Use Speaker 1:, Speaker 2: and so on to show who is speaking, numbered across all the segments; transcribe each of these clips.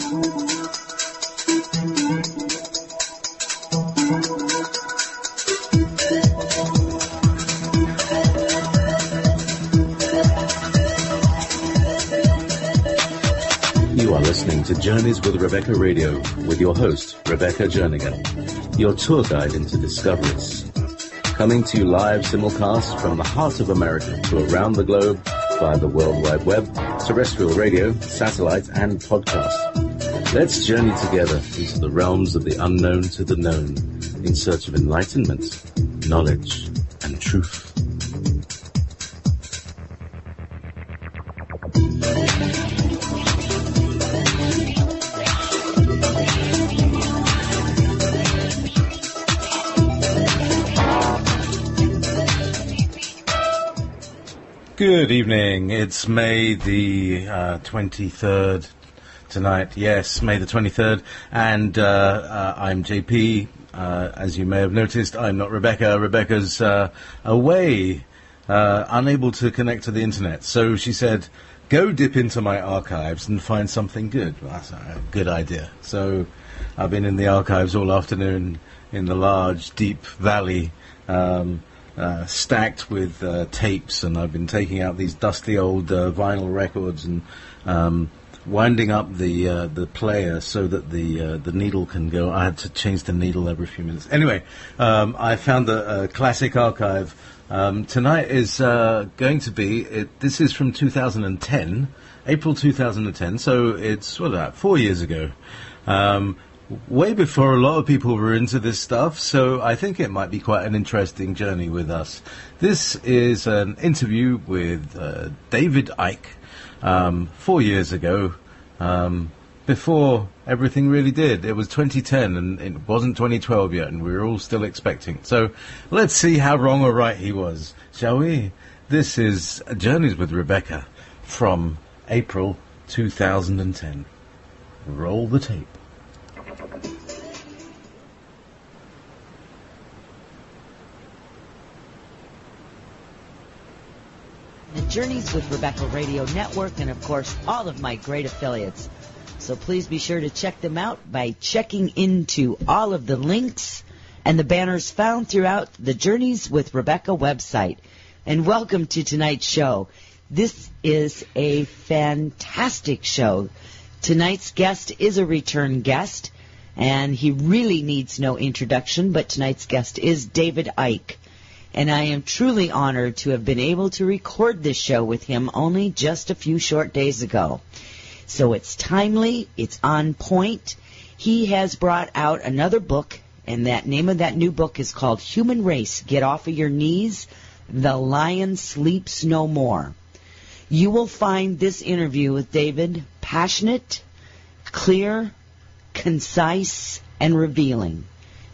Speaker 1: You are listening to Journeys with Rebecca Radio with your host, Rebecca Jernigan, your tour guide into discoveries. Coming to you live simulcast from the heart of America to around the globe via the World Wide Web, terrestrial radio, satellite, and podcast. Let's journey together into the realms of the unknown to the known in search of enlightenment, knowledge, and truth.
Speaker 2: Good evening. It's May the 23rd tonight. Yes, May the 23rd. And I'm JP. As you may have noticed, I'm not Rebecca. Rebecca's away, unable to connect to the internet. So she said, go dip into my archives and find something good. Well, that's a good idea. So I've been in the archives all afternoon in the large, deep valley, stacked with tapes, and I've been taking out these dusty old vinyl records and winding up the player so that the needle can go. I had to change the needle every few minutes. Anyway, I found a classic archive. Tonight is going to be, this is from 2010, April 2010, so it's, 4 years ago. Way before a lot of people were into this stuff, so I think it might be quite an interesting journey with us. This is an interview with David Icke 4 years ago, before everything really did. It was 2010, and it wasn't 2012 yet, and we were all still expecting. So let's see how wrong or right he was, shall we? This is Journeys with Rebecca from April 2010. Roll the tape.
Speaker 3: The Journeys with Rebecca Radio Network, and of course all of my great affiliates. So please be sure to check them out by checking into all of the links and the banners found throughout the Journeys with Rebecca website. And welcome to tonight's show. This is a fantastic show. Tonight's guest is a return guest, and he really needs no introduction, but tonight's guest is David Icke. And I am truly honored to have been able to record this show with him only just a few short days ago. So it's timely, it's on point. He has brought out another book, and that name of that new book is called Human Race, Get Off of Your Knees, The Lion Sleeps No More. You will find this interview with David passionate, clear, concise, and revealing.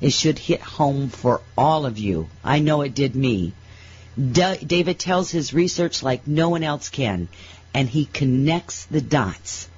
Speaker 3: It should hit home for all of you. I know it did me. David tells his research like no one else can, and he connects the dots.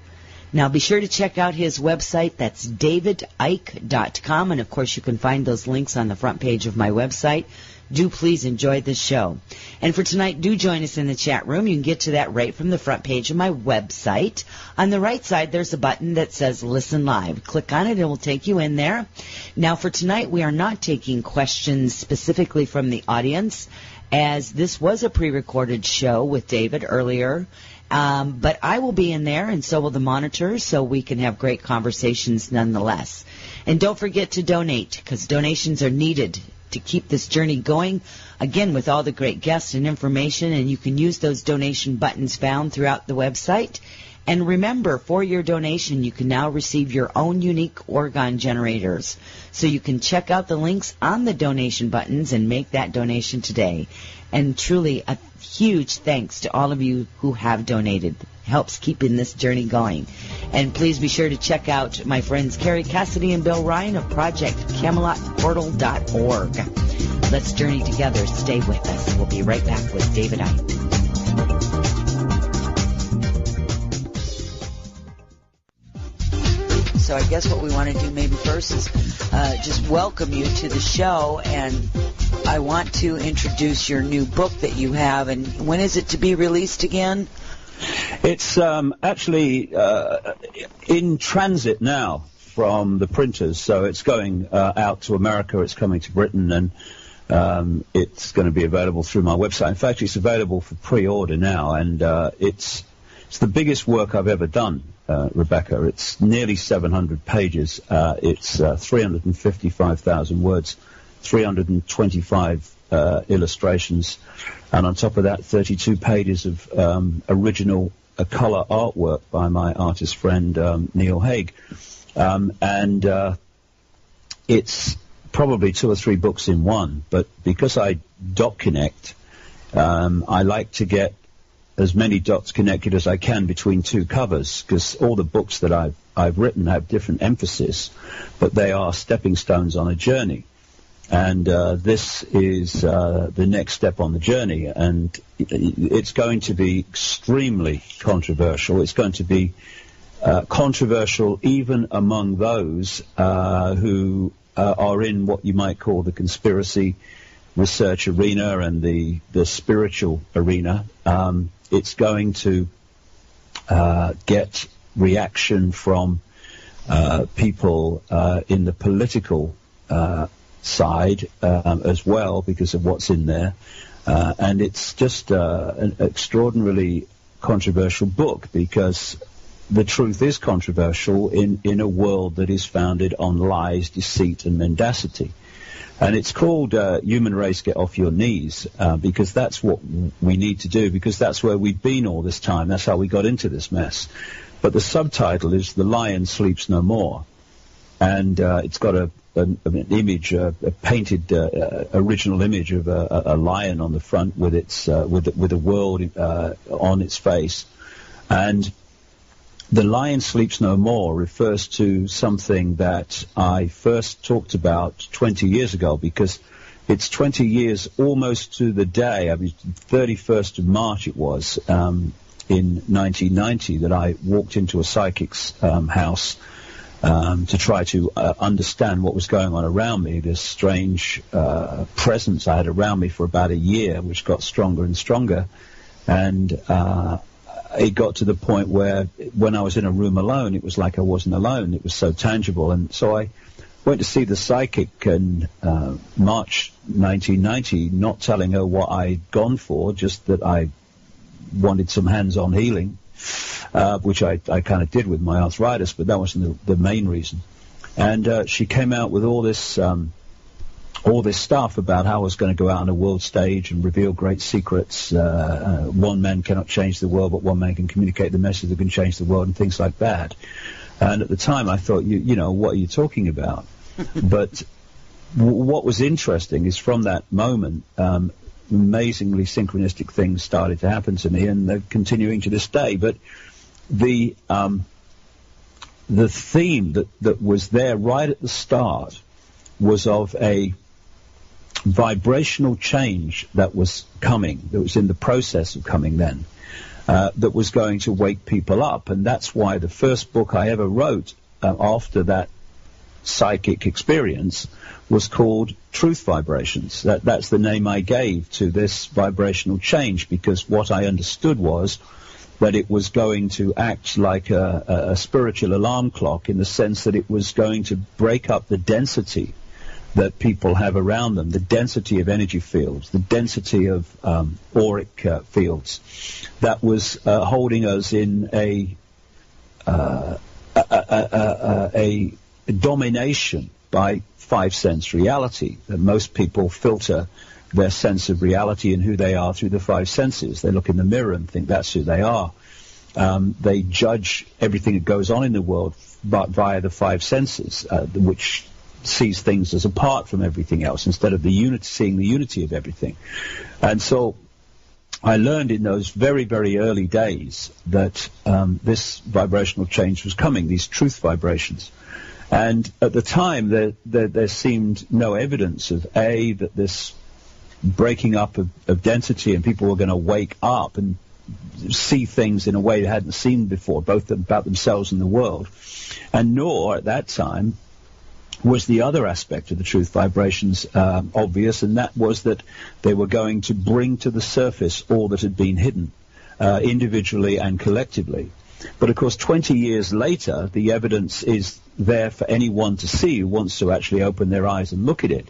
Speaker 3: Now, be sure to check out his website. That's davidicke.com, and, of course, you can find those links on the front page of my website. Do please enjoy this show. And for tonight, do join us in the chat room. You can get to that right from the front page of my website. On the right side, there's a button that says Listen Live. Click on it, and it will take you in there. Now, for tonight, we are not taking questions specifically from the audience, as this was a pre-recorded show with David earlier. But I will be in there, and so will the monitors, so we can have great conversations nonetheless. And don't forget to donate, because donations are needed to keep this journey going, again, with all the great guests and information, and you can use those donation buttons found throughout the website. And remember, for your donation, you can now receive your own unique orgone generators. So you can check out the links on the donation buttons and make that donation today. And truly, a huge thanks to all of you who have donated. Helps keeping this journey going. And please be sure to check out my friends Carrie Cassidy and Bill Ryan of ProjectCamelotPortal.org. Let's journey together. Stay with us. We'll be right back with David Icke. So I guess what we want to do maybe first is just welcome you to the show, and I want to introduce your new book that you have. And when is it to be released again?
Speaker 4: It's actually in transit now from the printers, so it's going out to America, it's coming to Britain, and it's going to be available through my website. In fact, it's available for pre-order now, and it's the biggest work I've ever done, Rebecca. It's nearly 700 pages. It's 355,000 words, 325 illustrations, and on top of that, 32 pages of original colour artwork by my artist friend Neil Haig. And it's probably 2 or 3 books in one, but because I dot connect, I like to get as many dots connected as I can between 2 covers, because all the books that I've written have different emphasis, but they are stepping stones on a journey. And this is the next step on the journey, and it's going to be extremely controversial. It's going to be controversial even among those who are in what you might call the conspiracy research arena and the spiritual arena. It's going to get reaction from people in the political side as well, because of what's in there, and it's just an extraordinarily controversial book, because the truth is controversial in a world that is founded on lies, deceit, and mendacity. And it's called Human Race, Get Off Your Knees, because that's what we need to do, because that's where we've been all this time. That's how we got into this mess. But the subtitle is The Lion Sleeps No More, and it's got an image, a painted original image of a lion on the front with its with a world on its face. And The Lion Sleeps No More refers to something that I first talked about 20 years ago, because it's 20 years almost to the day. I mean, 31st of March it was, in 1990, that I walked into a psychic's house to try to understand what was going on around me, this strange presence I had around me for about a year, which got stronger and stronger. And it got to the point where when I was in a room alone, it was like I wasn't alone. It was so tangible. And so I went to see the psychic in March 1990, not telling her what I'd gone for, just that I wanted some hands-on healing, which I kind of did with my arthritis, but that wasn't the main reason. And she came out with all this stuff about how I was going to go out on a world stage and reveal great secrets. One man cannot change the world, but one man can communicate the message that can change the world, and things like that. And at the time I thought, you know, what are you talking about? But what was interesting is from that moment, amazingly synchronistic things started to happen to me, and they're continuing to this day. But the theme that was there right at the start was of a vibrational change that was coming, that was in the process of coming then, that was going to wake people up. And that's why the first book I ever wrote after that psychic experience was called Truth Vibrations. That's the name I gave to this vibrational change, because what I understood was that it was going to act like a spiritual alarm clock, in the sense that it was going to break up the density that people have around them, the density of energy fields, the density of auric fields, that was holding us in a domination by five-sense reality. Most people filter their sense of reality and who they are through the five senses. They look in the mirror and think that's who they are. They judge everything that goes on in the world via the five senses, which sees things as apart from everything else, instead of seeing the unity of everything. And so I learned in those very, very early days that this vibrational change was coming, these truth vibrations. And at the time, there seemed no evidence of, that this breaking up of density, and people were going to wake up and see things in a way they hadn't seen before, both about themselves and the world. And nor, at that time, was the other aspect of the truth vibrations obvious, and that was that they were going to bring to the surface all that had been hidden. individually and collectively. But of course, 20 years later, the evidence is there for anyone to see who wants to actually open their eyes and look at it.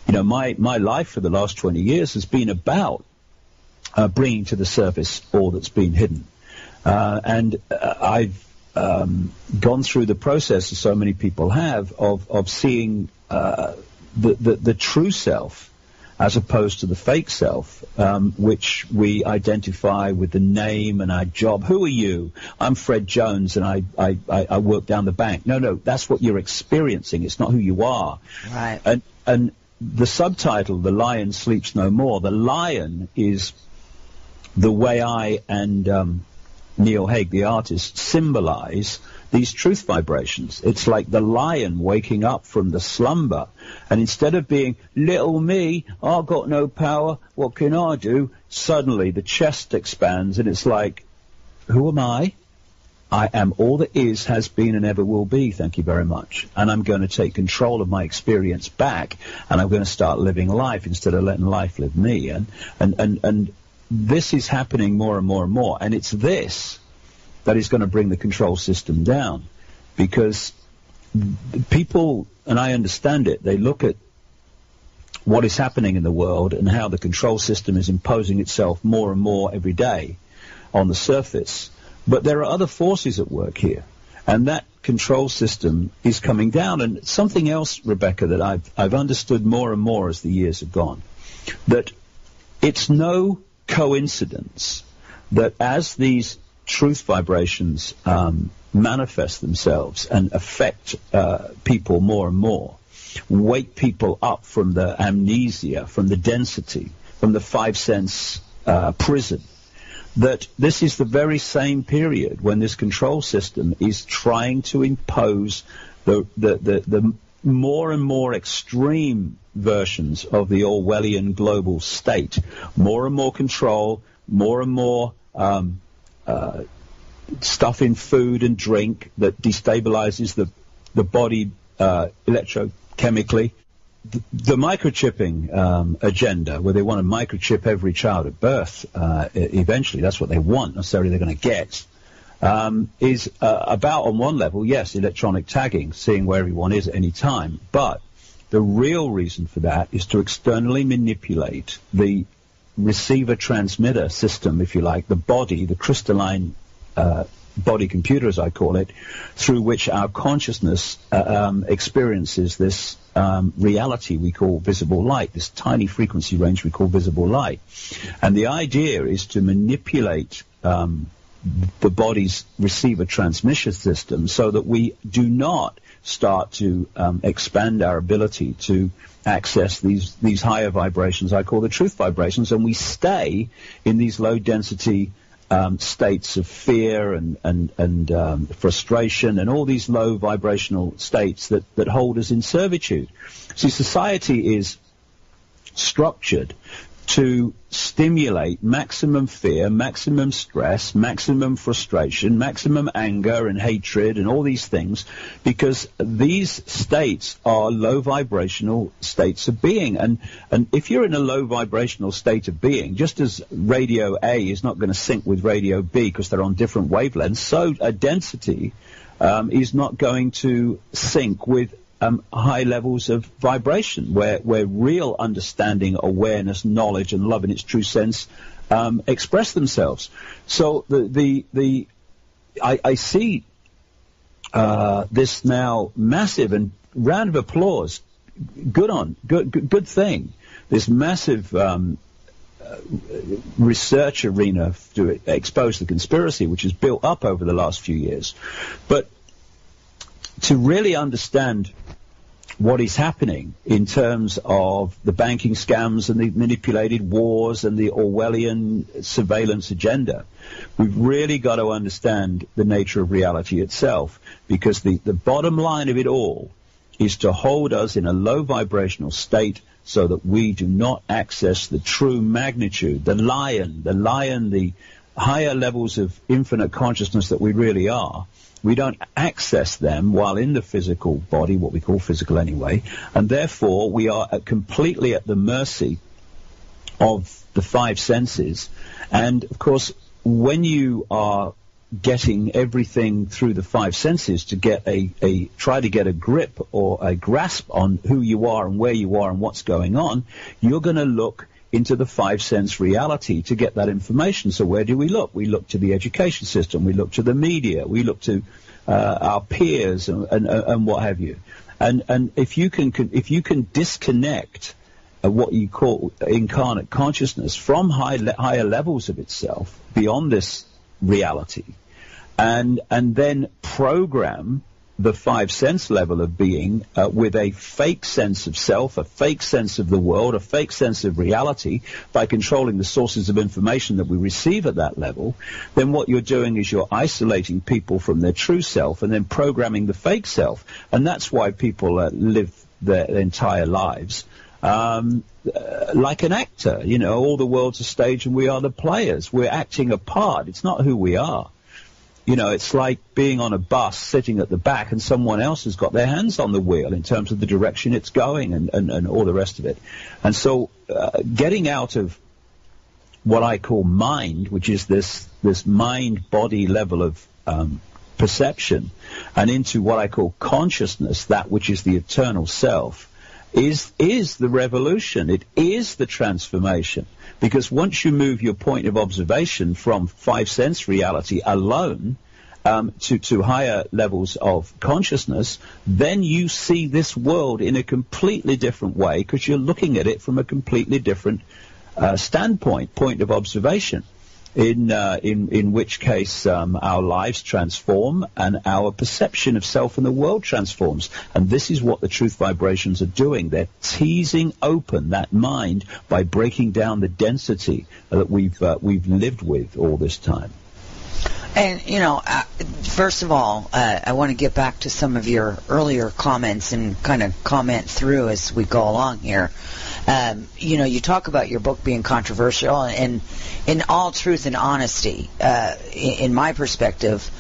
Speaker 4: You know, my life for the last 20 years has been about bringing to the surface all that's been hidden. And I've gone through the process, as so many people have, of seeing the true self as opposed to the fake self, which we identify with the name and our job. Who are you? I'm Fred Jones, and I work down the bank. No, that's what you're experiencing. It's not who you are.
Speaker 3: Right.
Speaker 4: And the subtitle, The Lion Sleeps No More, the lion is the way I and Neil Haig, the artist, symbolize these truth vibrations. It's like the lion waking up from the slumber, and instead of being, little me, I've got no power, what can I do? Suddenly the chest expands, and it's like, who am I? I am all that is, has been, and ever will be, thank you very much. And I'm going to take control of my experience back, and I'm going to start living life instead of letting life live me. And this is happening more and more and more, and it's this that is going to bring the control system down, because people, and I understand it, they look at what is happening in the world and how the control system is imposing itself more and more every day on the surface. But there are other forces at work here, and that control system is coming down. And something else, Rebecca, that I've understood more and more as the years have gone, that it's no coincidence that as these truth vibrations manifest themselves and affect people more and more, wake people up from the amnesia, from the density, from the five-sense prison, that this is the very same period when this control system is trying to impose the more and more extreme versions of the Orwellian global state. More and more control, more and more stuff in food and drink that destabilizes the body electrochemically. The microchipping agenda, where they want to microchip every child at birth, eventually, that's what they want, necessarily they're going to get, is about, on one level, yes, electronic tagging, seeing where everyone is at any time, but the real reason for that is to externally manipulate the receiver-transmitter system, if you like, the body, the crystalline body computer, as I call it, through which our consciousness experiences this reality we call visible light, this tiny frequency range we call visible light. And the idea is to manipulate the body's receiver transmission system so that we do not start to expand our ability to access these higher vibrations I call the truth vibrations, and we stay in these low density states of fear and frustration and all these low vibrational states that hold us in servitude. See, society is structured to stimulate maximum fear, maximum stress, maximum frustration, maximum anger and hatred and all these things, because these states are low vibrational states of being. And if you're in a low vibrational state of being, just as radio A is not going to sync with radio B because they're on different wavelengths, so a density is not going to sync with high levels of vibration, where real understanding, awareness, knowledge, and love in its true sense express themselves. So I see this now massive, and round of applause, good thing. This massive research arena to expose the conspiracy, which has built up over the last few years, but to really understand what is happening in terms of the banking scams and the manipulated wars and the Orwellian surveillance agenda, we've really got to understand the nature of reality itself, because the bottom line of it all is to hold us in a low vibrational state so that we do not access the true magnitude, the lion, the higher levels of infinite consciousness that we really are. We don't access them while in the physical body, what we call physical anyway, and therefore we are completely at the mercy of the five senses. And, of course, when you are getting everything through the five senses to get try to get a grip or a grasp on who you are and where you are and what's going on, you're going to look into the five sense reality to get that information. So where do we look? We look to the education system, we look to the media, we look to our peers and what have you. And if you can disconnect what you call incarnate consciousness from higher levels of itself beyond this reality, and then program the five sense level of being with a fake sense of self, a fake sense of the world, a fake sense of reality by controlling the sources of information that we receive at that level, then what you're doing is you're isolating people from their true self and then programming the fake self. And that's why people live their entire lives like an actor. You know, all the world's a stage and we are the players. We're acting a part. It's not who we are. You know, it's like being on a bus sitting at the back and someone else has got their hands on the wheel in terms of the direction it's going and all the rest of it. And so getting out of what I call mind, which is this mind-body level of perception, and into what I call consciousness, that which is the eternal self, is the revolution. It is the transformation. Because once you move your point of observation from five sense reality alone to higher levels of consciousness, then you see this world in a completely different way because you're looking at it from a completely different point of observation. In which case our lives transform and our perception of self and the world transforms. And this is what the truth vibrations are doing. They're teasing open that mind by breaking down the density that we've lived with all this time.
Speaker 3: And, you know, first of all, I want to get back to some of your earlier comments and kind of comment through as we go along here. You know, you talk about your book being controversial, and in all truth and honesty, in my perspective,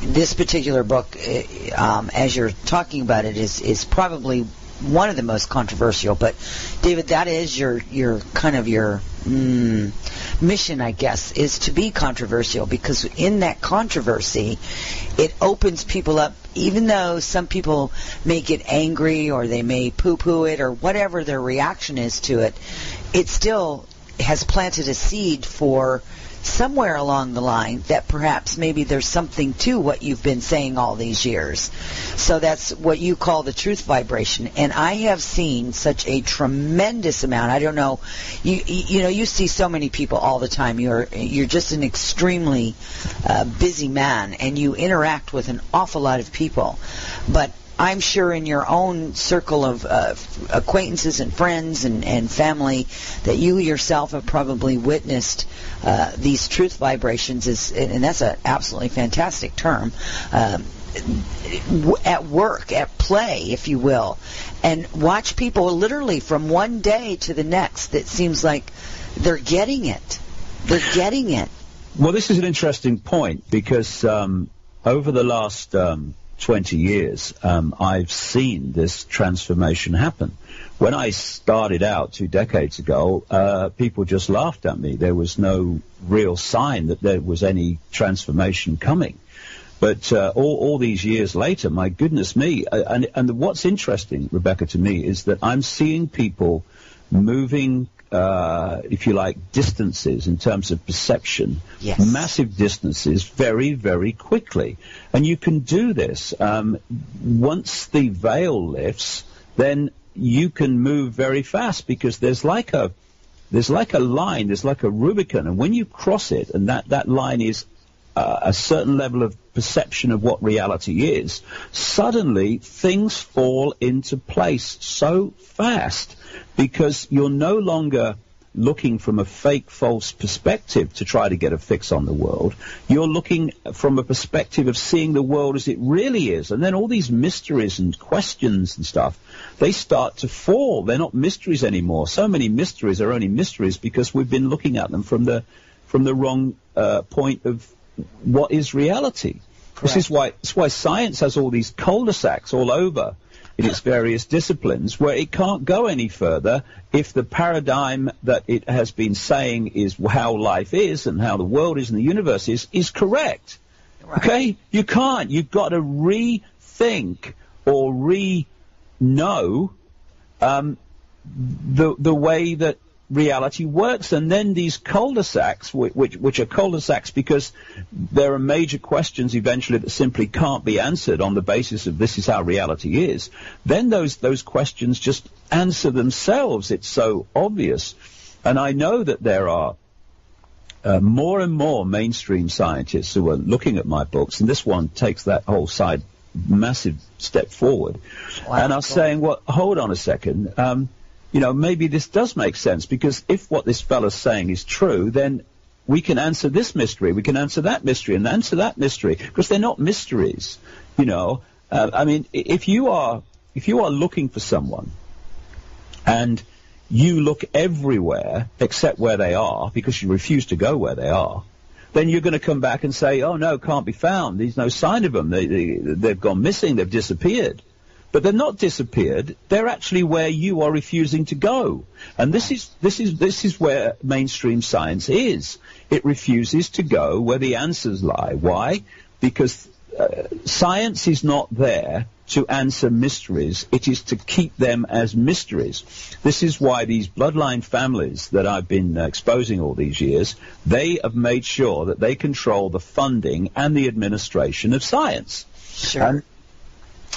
Speaker 3: this particular book, as you're talking about it, is probably one of the most controversial. But David, that is your kind of your mission, I guess, is to be controversial, because in that controversy, it opens people up. Even though some people may get angry or they may poo-poo it or whatever their reaction is to it, it still has planted a seed for somewhere along the line that perhaps maybe there's something to what you've been saying all these years. So that's what you call the truth vibration. And I have seen such a tremendous amount. I don't know, you know, you see so many people all the time. You're just an extremely busy man, and you interact with an awful lot of people. But I'm sure in your own circle of acquaintances and friends and family that you yourself have probably witnessed these truth vibrations, and that's an absolutely fantastic term, at work, at play, if you will, and watch people literally from one day to the next. It seems like they're getting it. They're getting it.
Speaker 4: Well, this is an interesting point, because over the last 20 years, I've seen this transformation happen. When I started out 2 decades ago, people just laughed at me. There was no real sign that there was any transformation coming. But all these years later, my goodness me, and what's interesting, Rebecca, to me, is that I'm seeing people moving, if you like, distances in terms of perception,
Speaker 3: yes,
Speaker 4: massive distances, very, very quickly. And you can do this. Once the veil lifts, then you can move very fast, because there's like a line, there's like a Rubicon, and when you cross it, and that line is a certain level of perception of what reality is, suddenly things fall into place so fast, because you're no longer looking from a fake, false perspective to try to get a fix on the world. You're looking from a perspective of seeing the world as it really is. And then all these mysteries and questions and stuff, they start to fall. They're not mysteries anymore. So many mysteries are only mysteries because we've been looking at them from the wrong point of what is reality. Correct. This is why science has all these cul-de-sacs all over, in its various disciplines, where it can't go any further if the paradigm that it has been saying is how life is and how the world is and the universe is correct. Right. Okay? You can't. You've got to rethink or know the way that reality works, and then these cul-de-sacs, which are cul-de-sacs because there are major questions eventually that simply can't be answered on the basis of this is how reality is, then those questions just answer themselves. It's so obvious. And I know that there are more and more mainstream scientists who are looking at my books, and this one takes that whole side massive step forward, and are saying, well, hold on a second, maybe this does make sense, because if what this fellow's saying is true, then we can answer this mystery, we can answer that mystery, and answer that mystery, because they're not mysteries, if you are looking for someone, and you look everywhere except where they are, because you refuse to go where they are, then you're going to come back and say, oh, no, can't be found, there's no sign of them, they've gone missing, they've disappeared. But they're not disappeared. They're actually where you are refusing to go. And this is where mainstream science is. It refuses to go where the answers lie. Why? Because science is not there to answer mysteries. It is to keep them as mysteries. This is why these bloodline families that I've been exposing all these years, they have made sure that they control the funding and the administration of science.
Speaker 3: Sure.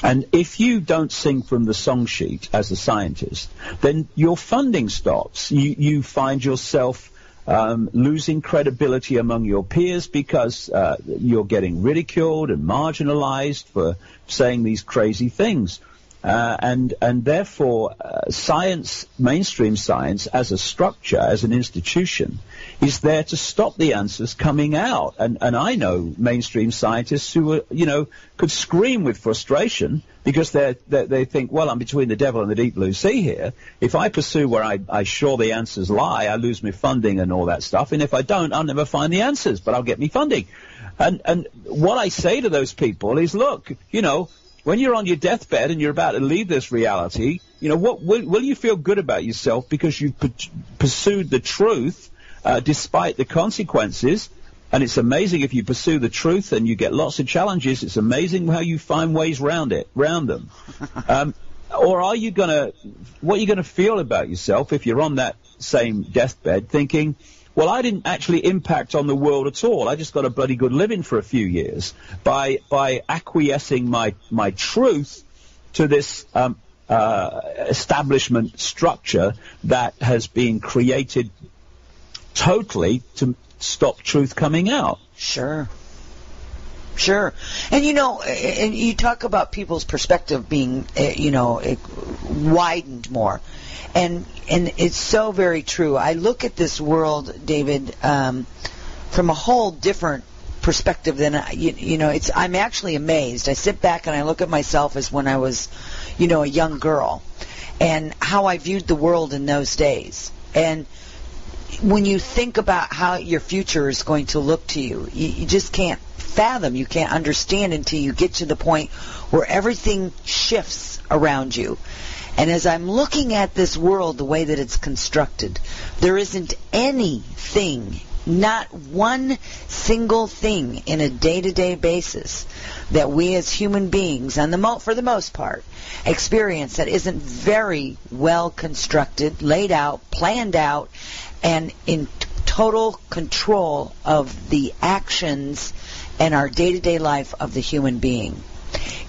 Speaker 4: And if you don't sing from the song sheet as a scientist, then your funding stops. You find yourself losing credibility among your peers because you're getting ridiculed and marginalized for saying these crazy things. And therefore, science, mainstream science, as a structure, as an institution, is there to stop the answers coming out. And I know mainstream scientists who are, could scream with frustration because they think, well, I'm between the devil and the deep blue sea here. If I pursue where I sure the answers lie, I lose my funding and all that stuff. And if I don't, I'll never find the answers, but I'll get me funding. And what I say to those people is, look, when you're on your deathbed and you're about to leave this reality, what will you feel good about yourself because you pursued the truth despite the consequences? And it's amazing if you pursue the truth and you get lots of challenges. It's amazing how you find ways round them. Or what are you gonna feel about yourself if you're on that same deathbed thinking, well, I didn't actually impact on the world at all. I just got a bloody good living for a few years by acquiescing my truth to this establishment structure that has been created totally to stop truth coming out.
Speaker 3: Sure. And and you talk about people's perspective being, widened more. And it's so very true. I look at this world, David, from a whole different perspective than I'm actually amazed. I sit back and I look at myself as when I was, a young girl, and how I viewed the world in those days. And when you think about how your future is going to look to you, you just can't fathom, you can't understand until you get to the point where everything shifts around you. And as I'm looking at this world the way that it's constructed, there isn't anything, not one single thing in a day-to-day basis that we as human beings, for the most part, experience that isn't very well constructed, laid out, planned out, and in total control of the actions and our day-to-day life of the human being.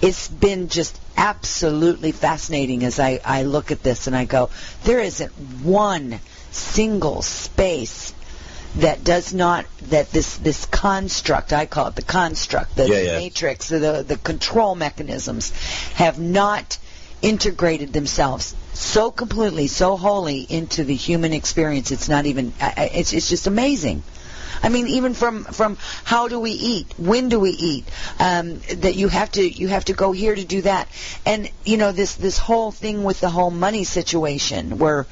Speaker 3: It's been just absolutely fascinating as I look at this and I go, there isn't one single space that does not, that this construct, I call it the construct, the matrix, the control mechanisms have not integrated themselves so completely, so wholly into the human experience. It's not even, it's just amazing. I mean, even from how do we eat, when do we eat, that you have to go here to do that, and this whole thing with the whole money situation, where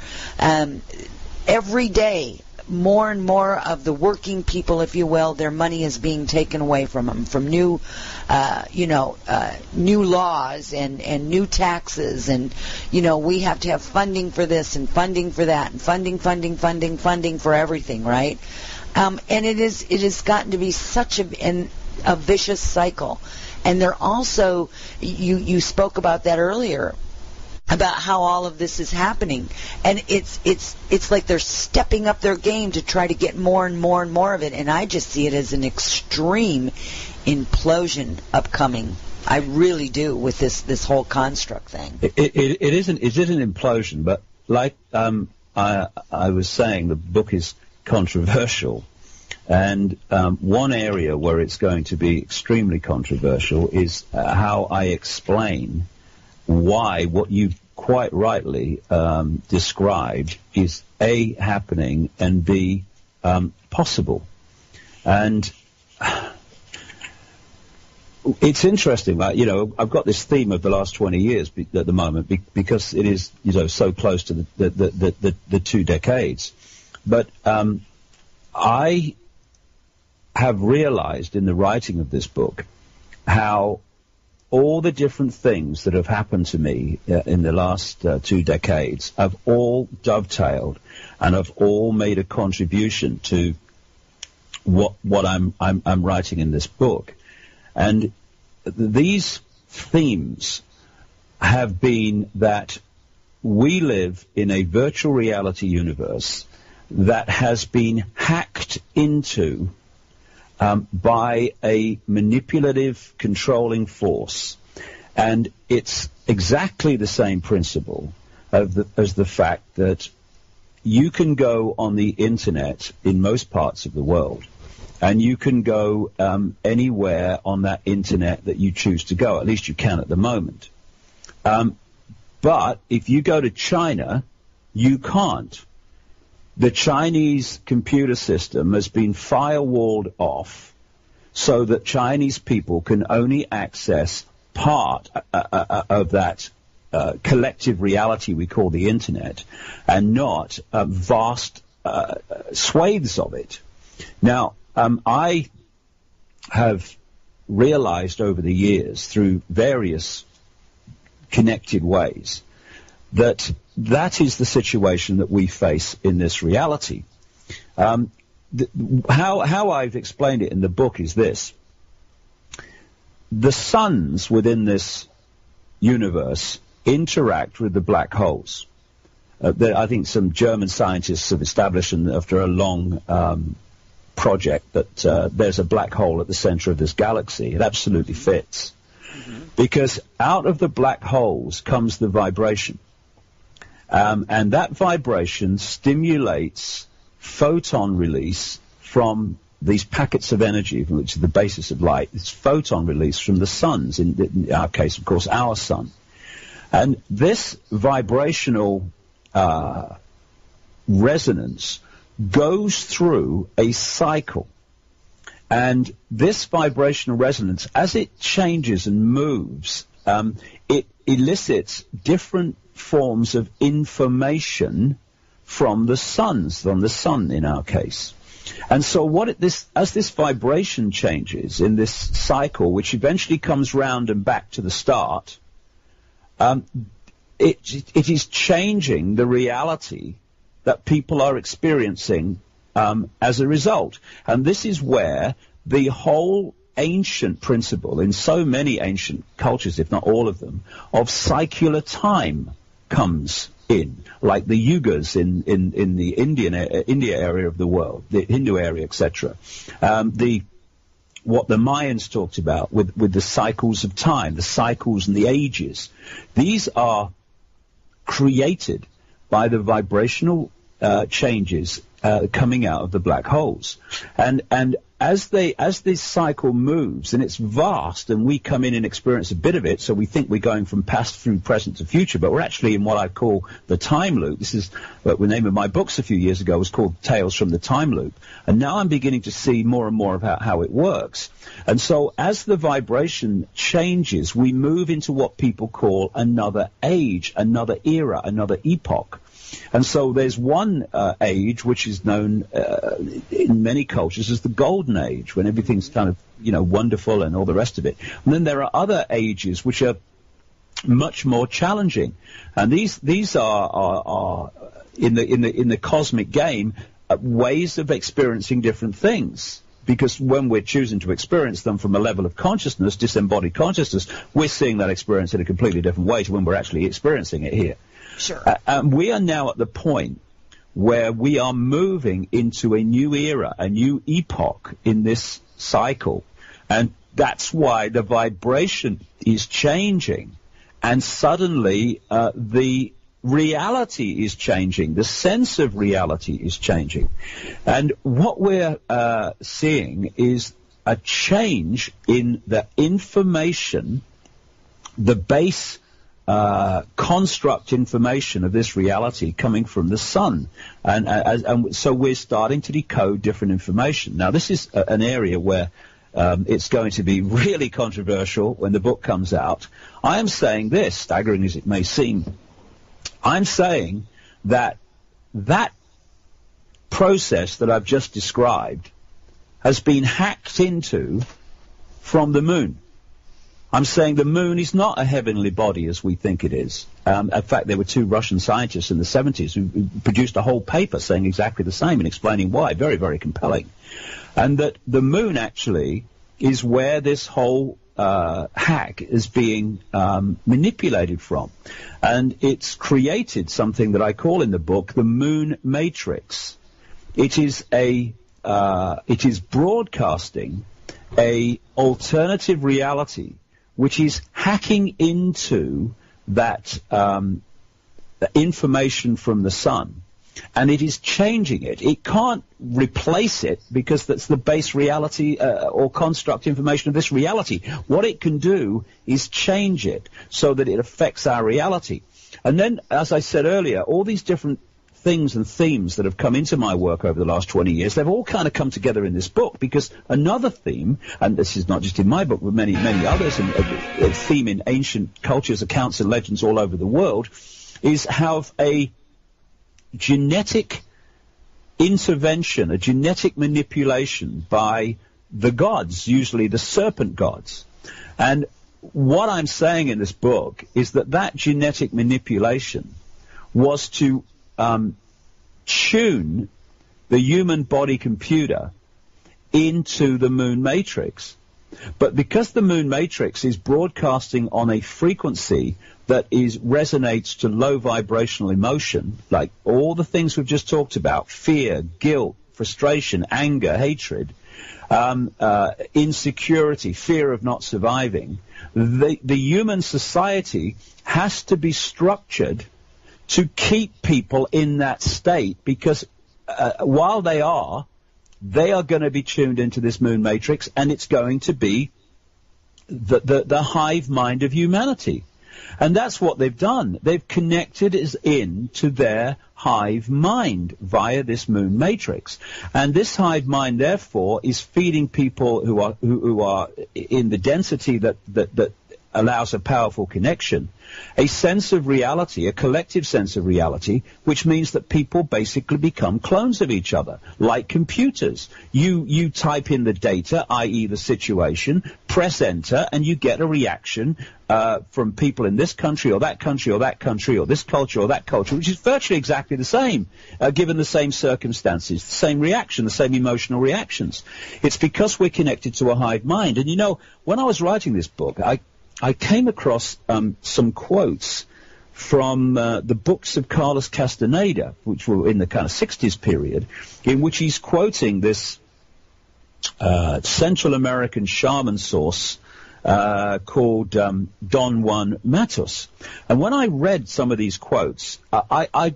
Speaker 3: every day more and more of the working people, if you will, their money is being taken away from them, from new laws and new taxes, and we have to have funding for this and funding for that, and funding for everything, right? And it has gotten to be such a vicious cycle. And they're also, you spoke about that earlier, about how all of this is happening, and it's like they're stepping up their game to try to get more and more and more of it, and I just see it as an extreme implosion upcoming. I really do, with this whole construct thing.
Speaker 4: It is an implosion, but like I was saying, the book is controversial, and one area where it's going to be extremely controversial is how I explain why what you quite rightly described is A, happening, and B, possible. And it's interesting, like, I've got this theme of the last 20 years at the moment because it is, so close to the 2 decades. But I have realized in the writing of this book how all the different things that have happened to me in the last 2 decades have all dovetailed and have all made a contribution to what I'm writing in this book. And these themes have been that we live in a virtual reality universe that has been hacked into by a manipulative, controlling force. And it's exactly the same principle as the fact that you can go on the internet in most parts of the world, and you can go anywhere on that internet that you choose to go. At least you can at the moment. But if you go to China, you can't. The Chinese computer system has been firewalled off so that Chinese people can only access part of that collective reality we call the internet, and not vast swathes of it. Now, I have realized over the years through various connected ways that is the situation that we face in this reality. How I've explained it in the book is this. The suns within this universe interact with the black holes. I think some German scientists have established, after a long project, that there's a black hole at the center of this galaxy. It absolutely fits. Mm-hmm. Because out of the black holes comes the vibration. And that vibration stimulates photon release from these packets of energy, which is the basis of light. It's photon release from the suns, in our case, of course, our sun. And this vibrational resonance goes through a cycle. And this vibrational resonance, as it changes and moves, it elicits different forms of information from the sun in our case. And so as this vibration changes in this cycle, which eventually comes round and back to the start, it is changing the reality that people are experiencing as a result. And this is where the whole ancient principle, in so many ancient cultures, if not all of them, of cycular time comes in, like the yugas in the India area of the world, the Hindu area, etc. What the Mayans talked about with the cycles of time, the cycles and the ages. These are created by the vibrational changes coming out of the black holes. And as this cycle moves, and it's vast, and we come in and experience a bit of it, so we think we're going from past through present to future, but we're actually in what I call the time loop. This is what the name of my books a few years ago was called Tales from the Time Loop. And now I'm beginning to see more and more about how it works. And so as the vibration changes, we move into what people call another age, another era, another epoch. And so there's one age which is known in many cultures as the Golden Age, when everything's kind of, wonderful and all the rest of it. And then there are other ages which are much more challenging. And these are in the cosmic game ways of experiencing different things. Because when we're choosing to experience them from a level of consciousness, disembodied consciousness, we're seeing that experience in a completely different way to when we're actually experiencing it here.
Speaker 3: Sure.
Speaker 4: We are now at the point where we are moving into a new era, a new epoch in this cycle. And that's why the vibration is changing. And suddenly the reality is changing. The sense of reality is changing. And what we're seeing is a change in the information, the base construct information of this reality coming from the sun. And so we're starting to decode different information. Now, this is an area where it's going to be really controversial when the book comes out. I am saying this, staggering as it may seem, I'm saying that process that I've just described has been hacked into from the moon. I'm saying the moon is not a heavenly body as we think it is. In fact, there were two Russian scientists in the 70s who produced a whole paper saying exactly the same and explaining why. Very, very compelling. And that the moon actually is where this whole hack is being manipulated from. And it's created something that I call in the book the moon matrix. It is broadcasting a alternative reality which is hacking into that information from the sun. And it is changing it. It can't replace it because that's the base reality or construct information of this reality. What it can do is change it so that it affects our reality. And then, as I said earlier, all these different things and themes that have come into my work over the last 20 years, they've all kind of come together in this book, because another theme, and this is not just in my book, but many, many others, and a theme in ancient cultures, accounts, and legends all over the world, is how a genetic intervention, a genetic manipulation by the gods, usually the serpent gods. And what I'm saying in this book is that genetic manipulation was to tune the human body computer into the moon matrix. But because the moon matrix is broadcasting on a frequency that resonates to low vibrational emotion, like all the things we've just talked about, fear, guilt, frustration, anger, hatred, insecurity, fear of not surviving, the human society has to be structured to keep people in that state, because while they are going to be tuned into this moon matrix, and it's going to be the hive mind of humanity. And that's what they've done. They've connected us in to their hive mind via this moon matrix. And this hive mind, therefore, is feeding people who are in the density that allows a powerful connection, a sense of reality, a collective sense of reality, which means that people basically become clones of each other, like computers. You type in the data, i.e. the situation, press enter, and you get a reaction from people in this country or that country or that country or this culture or that culture, which is virtually exactly the same, given the same circumstances, the same reaction, the same emotional reactions. It's because we're connected to a hive mind. And, when I was writing this book, I came across some quotes from the books of Carlos Castaneda, which were in the kind of 60s period, in which he's quoting this Central American shaman source called Don Juan Matus. And when I read some of these quotes, I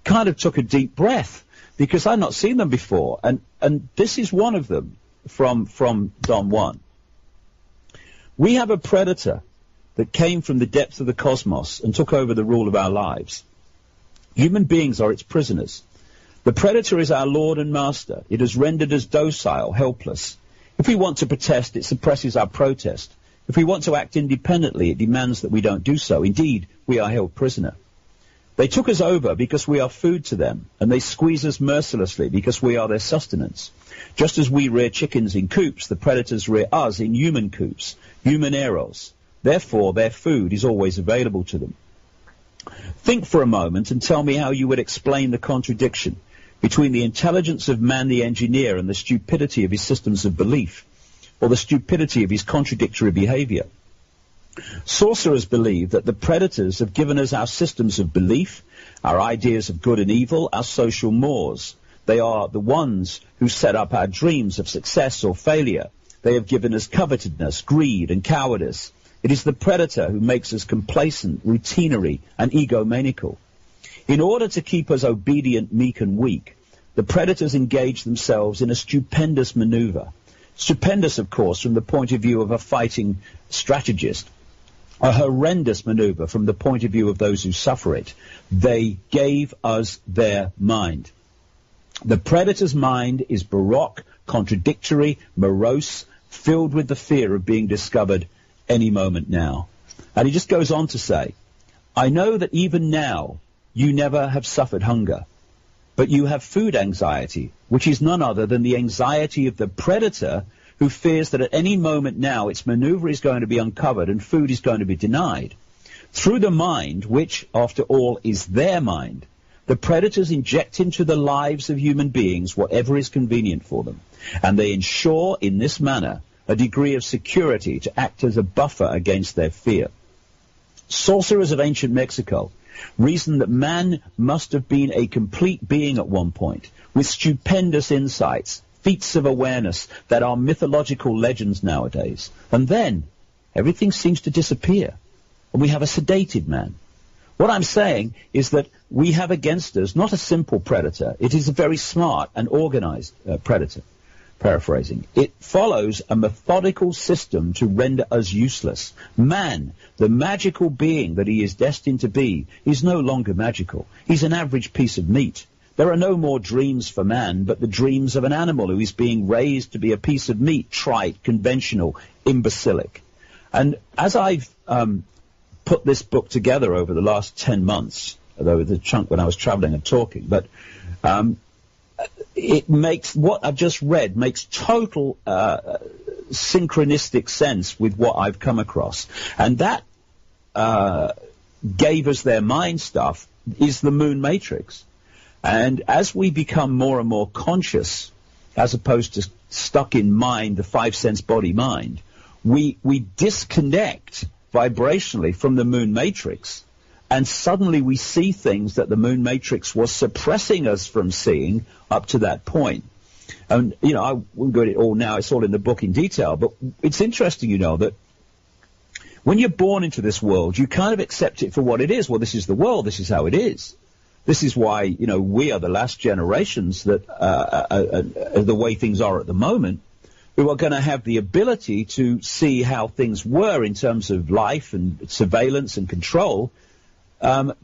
Speaker 4: kind of took a deep breath, because I've not seen them before. And this is one of them from Don Juan. We have a predator that came from the depths of the cosmos and took over the rule of our lives. Human beings are its prisoners. The predator is our lord and master. It has rendered us docile, helpless. If we want to protest, it suppresses our protest. If we want to act independently, it demands that we don't do so. Indeed, we are held prisoner. They took us over because we are food to them, and they squeeze us mercilessly because we are their sustenance. Just as we rear chickens in coops, the predators rear us in human coops, human arrows. Therefore, their food is always available to them. Think for a moment and tell me how you would explain the contradiction between the intelligence of man the engineer and the stupidity of his systems of belief, or the stupidity of his contradictory behavior. Sorcerers believe that the predators have given us our systems of belief, our ideas of good and evil, our social mores. They are the ones who set up our dreams of success or failure. They have given us covetousness, greed, and cowardice. It is the predator who makes us complacent, routinary, and egomaniacal. In order to keep us obedient, meek, and weak, the predators engage themselves in a stupendous maneuver. Stupendous, of course, from the point of view of a fighting strategist. A horrendous maneuver from the point of view of those who suffer it. They gave us their mind. The predator's mind is baroque, contradictory, morose, filled with the fear of being discovered any moment now. And he just goes on to say, I know that even now you never have suffered hunger, but you have food anxiety, which is none other than the anxiety of the predator who fears that at any moment now its maneuver is going to be uncovered and food is going to be denied. Through the mind, which, after all, is their mind, the predators inject into the lives of human beings whatever is convenient for them, and they ensure in this manner a degree of security to act as a buffer against their fear. Sorcerers of ancient Mexico reasoned that man must have been a complete being at one point, with stupendous insights, feats of awareness that are mythological legends nowadays. And then everything seems to disappear, and we have a sedated man. What I'm saying is that we have against us not a simple predator, it is a very smart and organized predator. Paraphrasing, it follows a methodical system to render us useless. Man, the magical being that he is destined to be, is no longer magical. He's an average piece of meat. There are no more dreams for man, but the dreams of an animal who is being raised to be a piece of meat, trite, conventional, imbecilic. And as I've put this book together over the last 10 months, although the chunk when I was traveling and talking, but it makes, what I've just read makes total synchronistic sense with what I've come across. And that gave us their mind stuff is the moon matrix. And as we become more and more conscious, as opposed to stuck in mind, the five-sense body mind, we disconnect vibrationally from the moon matrix, and suddenly we see things that the moon matrix was suppressing us from seeing up to that point. And, you know, I won't go into it all now, it's all in the book in detail, but it's interesting, you know, that when you're born into this world, you kind of accept it for what it is. Well, this is the world, this is how it is. This is why, you know, we are the last generations that, the way things are at the moment, who are going to have the ability to see how things were in terms of life and surveillance and control,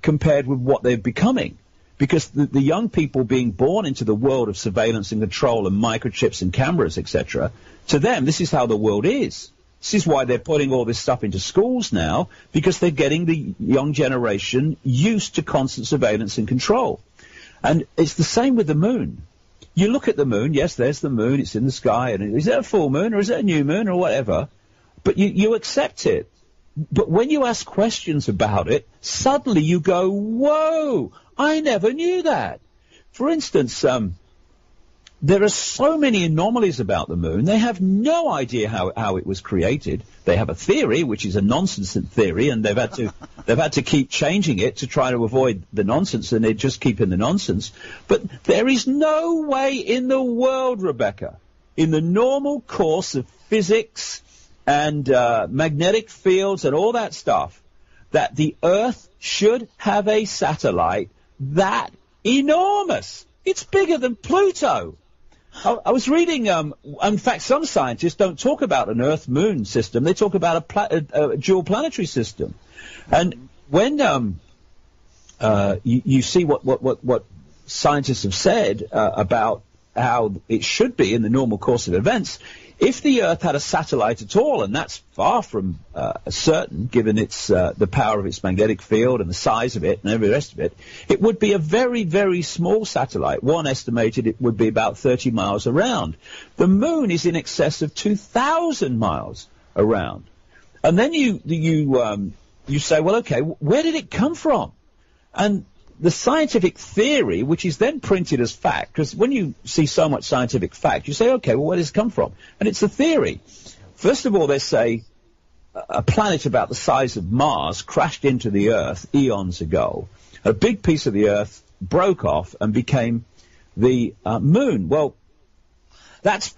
Speaker 4: compared with what they're becoming. Because the young people being born into the world of surveillance and control and microchips and cameras, etc., to them, this is how the world is. This is why they're putting all this stuff into schools now, because they're getting the young generation used to constant surveillance and control. And it's the same with the moon. You look at the moon, yes, there's the moon, it's in the sky, and is it a full moon or is it a new moon or whatever? But you accept it. But when you ask questions about it, suddenly you go, whoa, I never knew that. For instance, there are so many anomalies about the moon, they have no idea how it was created. They have a theory, which is a nonsense theory, and they've had to keep changing it to try to avoid the nonsense, and they just keep in the nonsense. But there is no way in the world, Rebecca, in the normal course of physics and magnetic fields and all that stuff, that the Earth should have a satellite that enormous. It's bigger than Pluto. I was reading, in fact, some scientists don't talk about an Earth-Moon system. They talk about a dual planetary system. And when you see what scientists have said about how it should be in the normal course of events, if the Earth had a satellite at all, and that's far from certain, given its the power of its magnetic field and the size of it and every rest of it, it would be a very, very small satellite. One estimated it would be about 30 miles around. The Moon is in excess of 2,000 miles around. And then you say, well, okay, where did it come from? And the scientific theory, which is then printed as fact, because when you see so much scientific fact, you say, okay, well, where does it come from? And it's a theory. First of all, they say a planet about the size of Mars crashed into the Earth eons ago. A big piece of the Earth broke off and became the Moon. Well, that's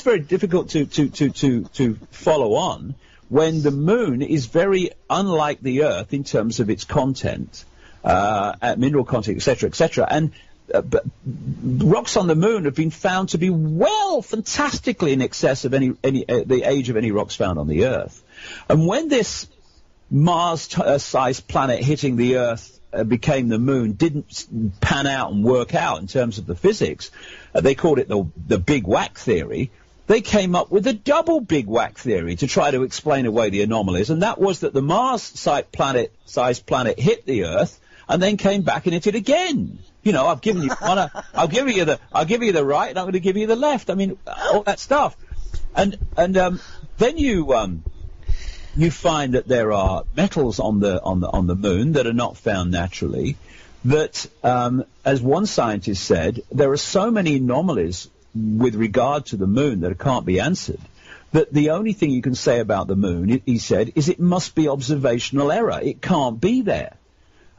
Speaker 4: very difficult to follow on when the Moon is very unlike the Earth in terms of its content. Mineral content, etc., etc. And rocks on the Moon have been found to be fantastically in excess of the age of any rocks found on the Earth. And when this Mars-sized planet hitting the Earth became the Moon didn't pan out and work out in terms of the physics, they called it the Big Whack theory. They came up with a double Big Whack theory to try to explain away the anomalies, and that was that the Mars-sized planet hit the Earth and then came back and hit it again. You know, I've given you one. I'll give you the right, and I'm going to give you the left. I mean, all that stuff. And then you find that there are metals on the Moon that are not found naturally. That, as one scientist said, there are so many anomalies with regard to the Moon that can't be answered, that the only thing you can say about the Moon, he said, is it must be observational error. It can't be there.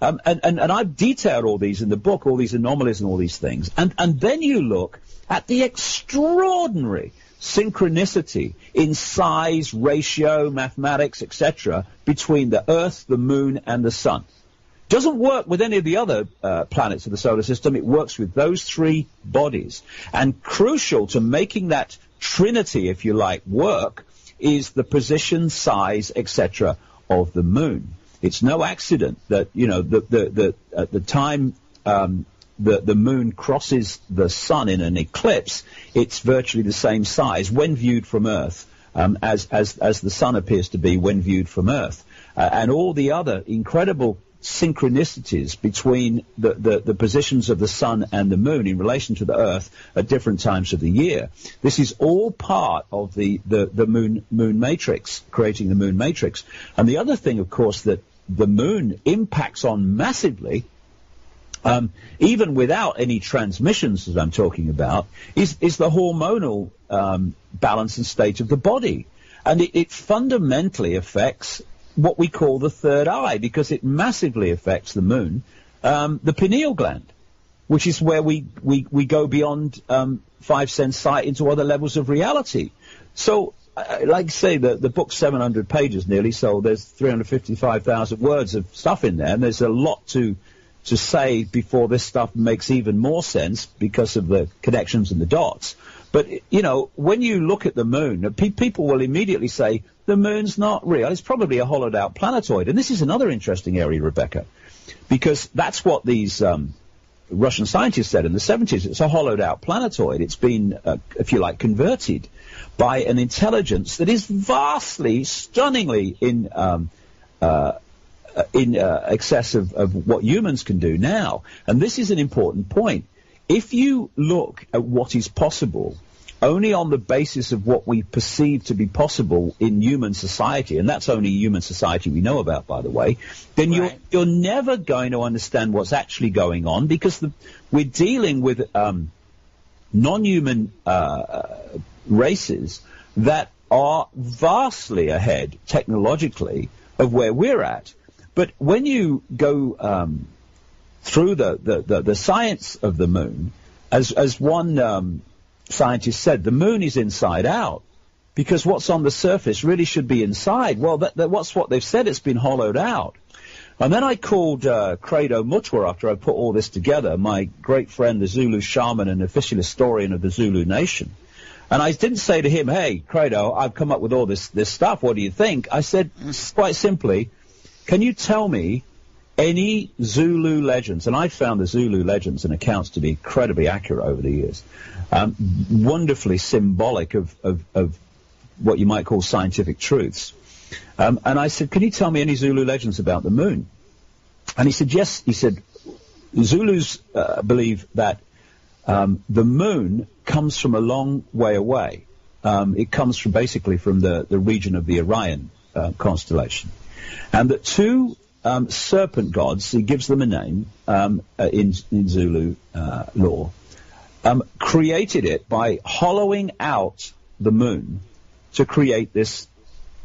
Speaker 4: And I've detailed all these in the book, all these anomalies and all these things. And then you look at the extraordinary synchronicity in size, ratio, mathematics, etc., between the Earth, the Moon, and the Sun. Doesn't work with any of the other planets of the solar system. It works with those three bodies. And crucial to making that trinity, if you like, work is the position, size, etc. of the Moon. It's no accident that, you know, at the time the Moon crosses the Sun in an eclipse, it's virtually the same size when viewed from Earth as the Sun appears to be when viewed from Earth. And all the other incredible synchronicities between the positions of the Sun and the Moon in relation to the Earth at different times of the year. This is all part of the moon matrix, creating the Moon matrix. And the other thing, of course, that the Moon impacts on massively, even without any transmissions that I'm talking about, is the hormonal balance and state of the body. And it fundamentally affects what we call the third eye, because it massively affects the Moon, the pineal gland, which is where we go beyond five-sense sight into other levels of reality. So, like I say, the book's 700 pages nearly, so there's 355,000 words of stuff in there, and there's a lot to say before this stuff makes even more sense because of the connections and the dots. But, you know, when you look at the Moon, people will immediately say, the Moon's not real. It's probably a hollowed-out planetoid. And this is another interesting area, Rebecca, because that's what these Russian scientists said in the 70s. It's a hollowed-out planetoid. It's been, if you like, converted by an intelligence that is vastly, stunningly in excess of what humans can do now. And this is an important point. If you look at what is possible only on the basis of what we perceive to be possible in human society, and that's only human society we know about, by the way, then you're never going to understand what's actually going on, because we're dealing with non-human races that are vastly ahead technologically of where we're at. But when you go through the science of the Moon, as one scientist said, the Moon is inside out, because what's on the surface really should be inside. Well, what's what they've said, it's been hollowed out. And then I called Credo Mutwa after I put all this together, my great friend, the Zulu shaman and official historian of the Zulu nation. And I didn't say to him, hey, Credo, I've come up with all this stuff. What do you think? I said, quite simply, can you tell me any Zulu legends? And I found the Zulu legends and accounts to be incredibly accurate over the years, wonderfully symbolic of what you might call scientific truths. And I said, can you tell me any Zulu legends about the moon? And he said, yes. He said, Zulus believe that the moon comes from a long way away. It comes from basically from the region of the Orion constellation. And that two serpent gods, he gives them a name in Zulu lore, created it by hollowing out the moon to create this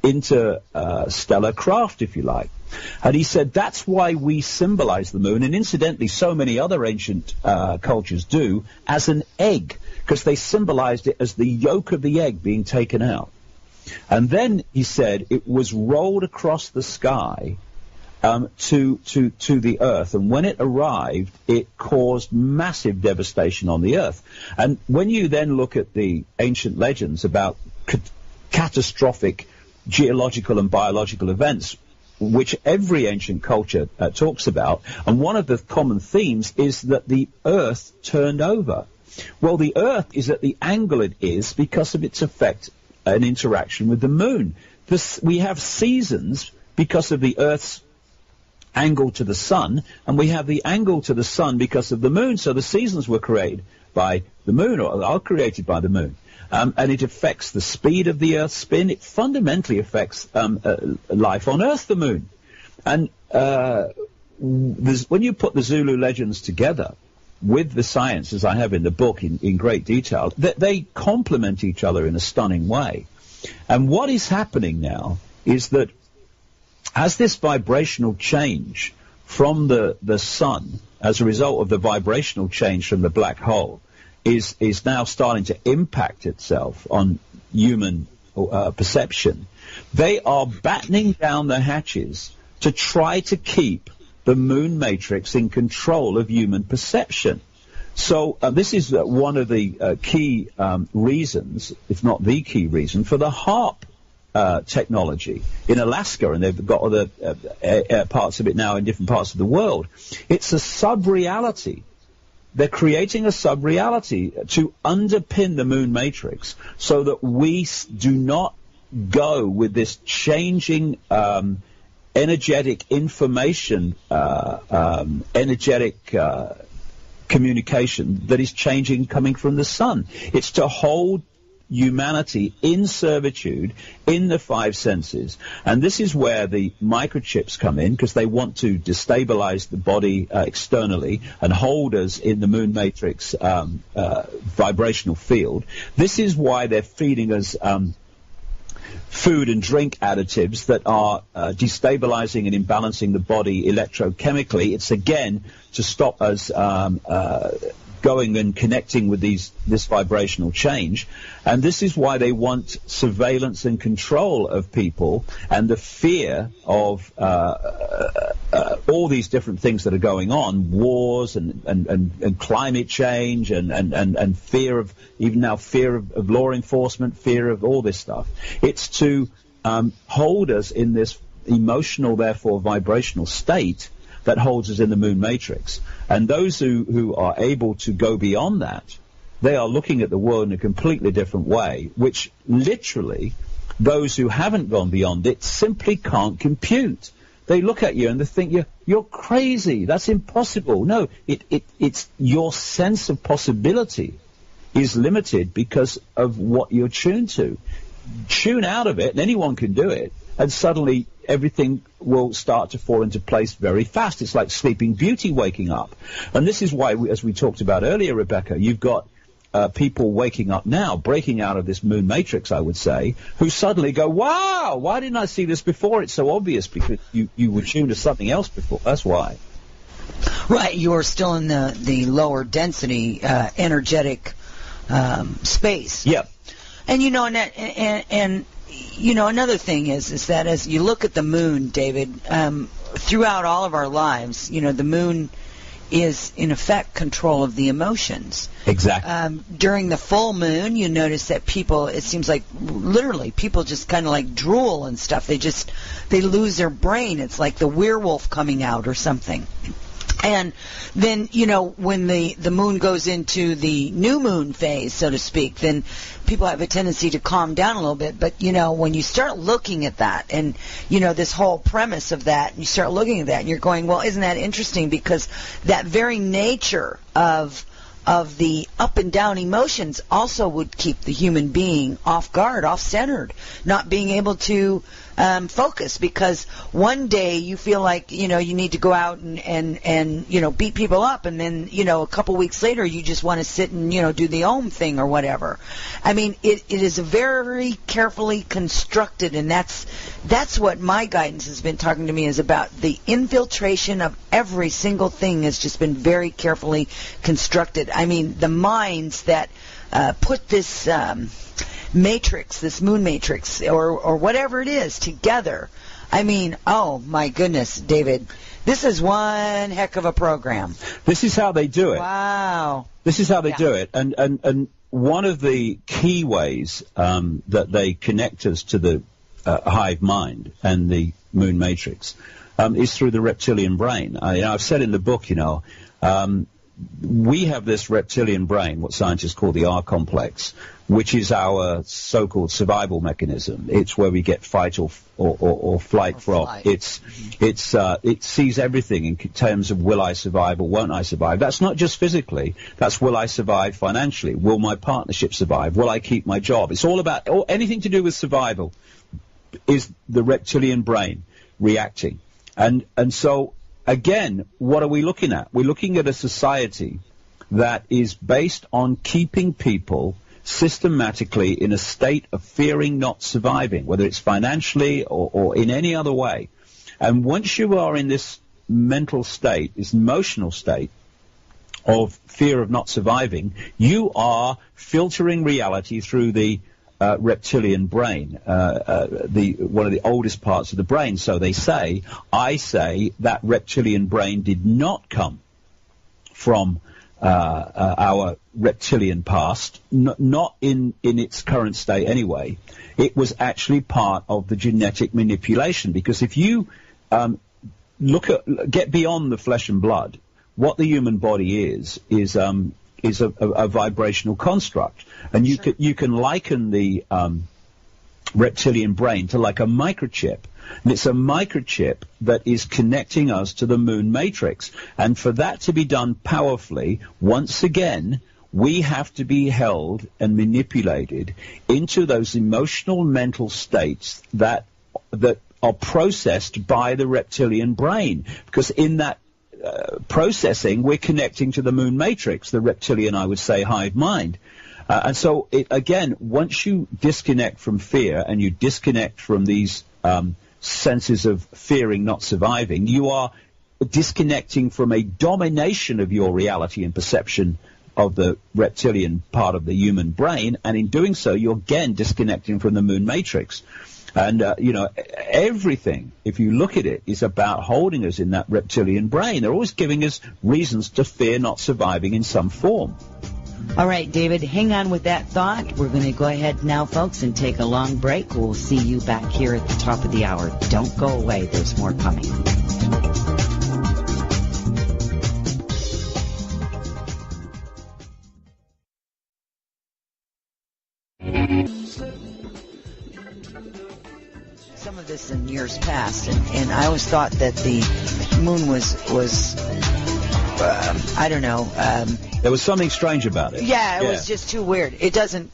Speaker 4: interstellar craft, if you like. And he said that's why we symbolize the moon, and incidentally so many other ancient cultures do, as an egg, because they symbolized it as the yolk of the egg being taken out. And then he said it was rolled across the sky to the earth, and when it arrived, it caused massive devastation on the earth. And when you then look at the ancient legends about catastrophic geological and biological events, which every ancient culture talks about, and one of the common themes is that the earth turned over. Well, the earth is at the angle it is because of its effect and interaction with the moon. We have seasons because of the earth's angle to the sun, and we have the angle to the sun because of the moon. So the seasons were created by the moon, or are created by the moon. And it affects the speed of the Earth's spin. It fundamentally affects life on Earth, the moon. And when you put the Zulu legends together with the science, as I have in the book in great detail, they complement each other in a stunning way. And what is happening now is that as this vibrational change from the sun, as a result of the vibrational change from the black hole, is now starting to impact itself on human perception, they are battening down the hatches to try to keep the moon matrix in control of human perception. So this is one of the key reasons, if not the key reason, for the HARP technology in Alaska, and they've got other parts of it now in different parts of the world. It's a sub-reality. They're creating a sub-reality to underpin the moon matrix so that we do not go with this changing energetic information, energetic communication that is changing coming from the sun. It's to hold humanity in servitude in the five senses. And this is where the microchips come in, because they want to destabilize the body externally and hold us in the moon matrix vibrational field. This is why they're feeding us food and drink additives that are destabilizing and imbalancing the body electrochemically. It's again to stop us going and connecting with this vibrational change. And this is why they want surveillance and control of people, and the fear of all these different things that are going on, wars and climate change and fear of, even now, fear of law enforcement, fear of all this stuff. It's to hold us in this emotional, therefore vibrational state that holds us in the moon matrix. And those who are able to go beyond that, they are looking at the world in a completely different way, which literally those who haven't gone beyond it simply can't compute. They look at you and they think you're crazy. That's impossible. No, it's your sense of possibility is limited because of what you're tuned to. Tune out of it, and anyone can do it, and suddenly everything will start to fall into place very fast. It's like Sleeping Beauty waking up. And this is why, as we talked about earlier, Rebecca, you've got people waking up now, breaking out of this moon matrix, I would say, who suddenly go, wow, why didn't I see this before? It's so obvious, because you were tuned to something else before. That's why.
Speaker 3: Right, you're still in the lower density energetic space.
Speaker 4: Yep.
Speaker 3: And you know, and another thing is that as you look at the moon, David, throughout all of our lives, the moon is, in effect, control of the emotions.
Speaker 4: Exactly.
Speaker 3: During the full moon, you notice that people, it seems like literally people just kind of like drool and stuff. They lose their brain. It's like the werewolf coming out or something. And then, when the moon goes into the new moon phase, so to speak, then people have a tendency to calm down a little bit. But, when you start looking at that and, this whole premise of that, and you start looking at that and you're going, well, isn't that interesting? Because that very nature of the up and down emotions also would keep the human being off guard, off-centered, not being able to focus, because one day you feel like, you need to go out and beat people up, and then, a couple weeks later you just want to sit and, do the Om thing or whatever. I mean, it is a very carefully constructed, and that's what my guidance has been talking to me is about. The infiltration of every single thing has just been very carefully constructed. I mean, the minds that put this matrix, this moon matrix, or whatever it is, together. I mean, oh my goodness, David, this is one heck of a program.
Speaker 4: This is how they do it.
Speaker 3: Wow.
Speaker 4: This is how they do it, and one of the key ways that they connect us to the hive mind and the moon matrix is through the reptilian brain. I've said in the book, we have this reptilian brain, what scientists call the R complex, which is our so-called survival mechanism. It's where we get fight or flight from. It sees everything in terms of will I survive or won't I survive. That's not just physically. That's will I survive financially? Will my partnership survive? Will I keep my job? It's all about anything to do with survival is the reptilian brain reacting. And so, again, what are we looking at? We're looking at a society that is based on keeping people systematically in a state of fearing not surviving, whether it's financially or in any other way. And once you are in this mental state, this emotional state of fear of not surviving, you are filtering reality through the reptilian brain, one of the oldest parts of the brain. So they say, I say that reptilian brain did not come from our reptilian past, not in its current state anyway. It was actually part of the genetic manipulation, because if you get beyond the flesh and blood, what the human body is a vibrational construct, and you can liken the reptilian brain to like a microchip. And it's a microchip that is connecting us to the moon matrix. And for that to be done powerfully, once again, we have to be held and manipulated into those emotional mental states that are processed by the reptilian brain. Because in that processing, we're connecting to the moon matrix, the reptilian, I would say, hive mind. And so, again, once you disconnect from fear and you disconnect from these senses of fearing not surviving, you are disconnecting from a domination of your reality and perception of the reptilian part of the human brain, and in doing so, you're again disconnecting from the moon matrix. And, everything, if you look at it, is about holding us in that reptilian brain. They're always giving us reasons to fear not surviving in some form.
Speaker 3: All right, David, hang on with that thought. We're going to go ahead now, folks, and take a long break. We'll see you back here at the top of the hour. Don't go away. There's more coming. Some of this in years past, and I always thought that the moon was I don't know.
Speaker 4: There was something strange about it.
Speaker 3: Yeah, it was just too weird. It doesn't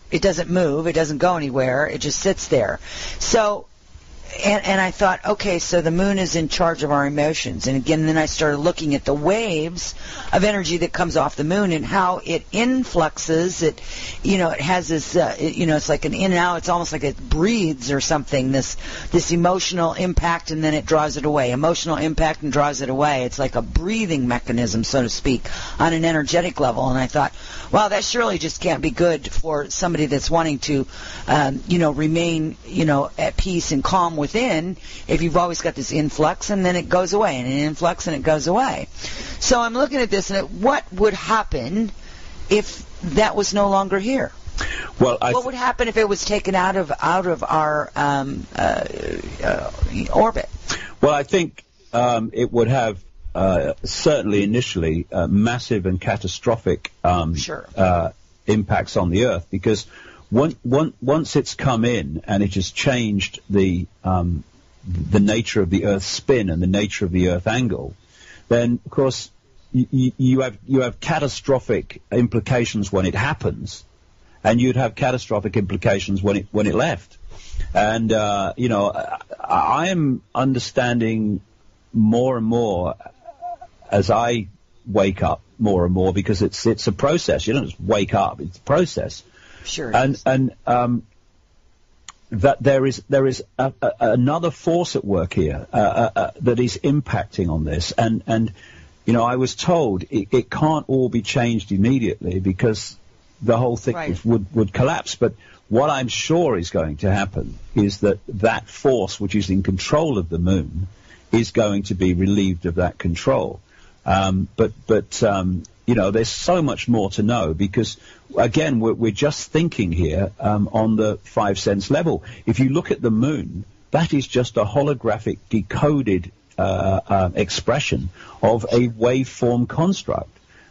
Speaker 3: move. It doesn't go anywhere. It just sits there. So And I thought, okay, so the moon is in charge of our emotions. And again, then I started looking at the waves of energy that comes off the moon and how it influxes. It, it has this, it's like an in and out. It's almost like it breathes or something, this emotional impact, and then it draws it away. Emotional impact and draws it away. It's like a breathing mechanism, so to speak, on an energetic level. And I thought, wow, that surely just can't be good for somebody that's wanting to, remain, at peace and calm within, if you've always got this influx and then it goes away, and an influx and it goes away. So I'm looking at this, and what would happen if that was no longer here?
Speaker 4: Well,
Speaker 3: what would happen if it was taken out of our orbit?
Speaker 4: Well, I think it would have certainly initially massive and catastrophic impacts on the Earth, because once it's come in and it has changed the nature of the Earth's spin and the nature of the Earth angle, then of course you have catastrophic implications when it happens, and you'd have catastrophic implications when it left. And I am understanding more and more as I wake up more and more, because it's a process. You don't just wake up; it's a process.
Speaker 3: Sure.
Speaker 4: And that there is another force at work here that is impacting on this, and I was told it can't all be changed immediately because the whole thing would collapse. But what I'm sure is going to happen is that force, which is in control of the moon, is going to be relieved of that control. But there's so much more to know, because, again, we're just thinking here on the 5 sense level. If you look at the moon, that is just a holographic, decoded expression of a waveform construct.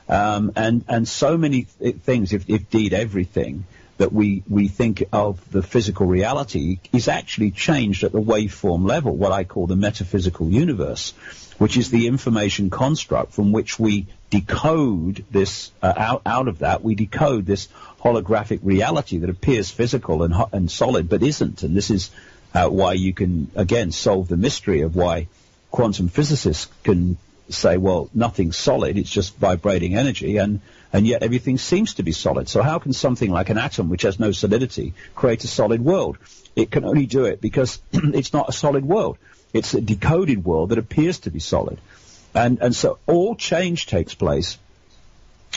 Speaker 4: And so many things, if indeed everything, that we think of the physical reality is actually changed at the waveform level, what I call the metaphysical universe, which is the information construct from which we decode this, out of that, we decode this holographic reality that appears physical and solid, but isn't. And this is why you can, again, solve the mystery of why quantum physicists can say, well, nothing's solid, it's just vibrating energy, and yet everything seems to be solid. So how can something like an atom, which has no solidity, create a solid world? It can only do it because it's not a solid world. It's a decoded world that appears to be solid. And so all change takes place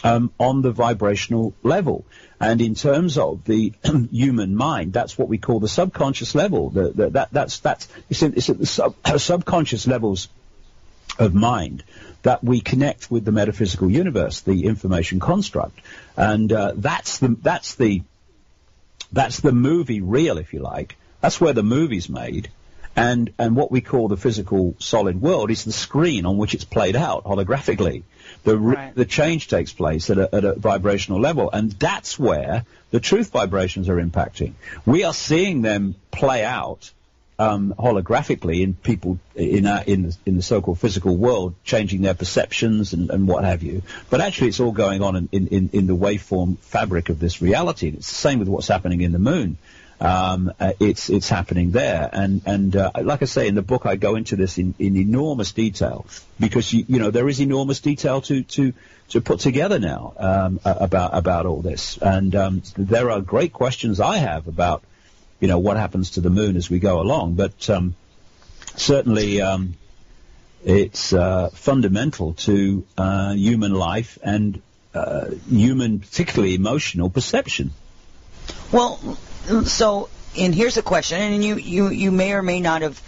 Speaker 4: on the vibrational level. And in terms of the human mind, that's what we call the subconscious level. It's at the subconscious levels of mind that we connect with the metaphysical universe, the information construct. And that's the movie reel, if you like. That's where the movie's made. And what we call the physical solid world is the screen on which it's played out holographically. The change takes place at a vibrational level, and that's where the truth vibrations are impacting. We are seeing them play out holographically in people in the so-called physical world, changing their perceptions and what have you. But actually, it's all going on in the waveform fabric of this reality. It's the same with what's happening in the moon. It's happening there, and like I say in the book, I go into this in enormous detail, because there is enormous detail to put together now about all this, and there are great questions I have about what happens to the moon as we go along, but certainly it's fundamental to human life and human, particularly emotional perception.
Speaker 3: Well, so, and here's a question, and you may or may not have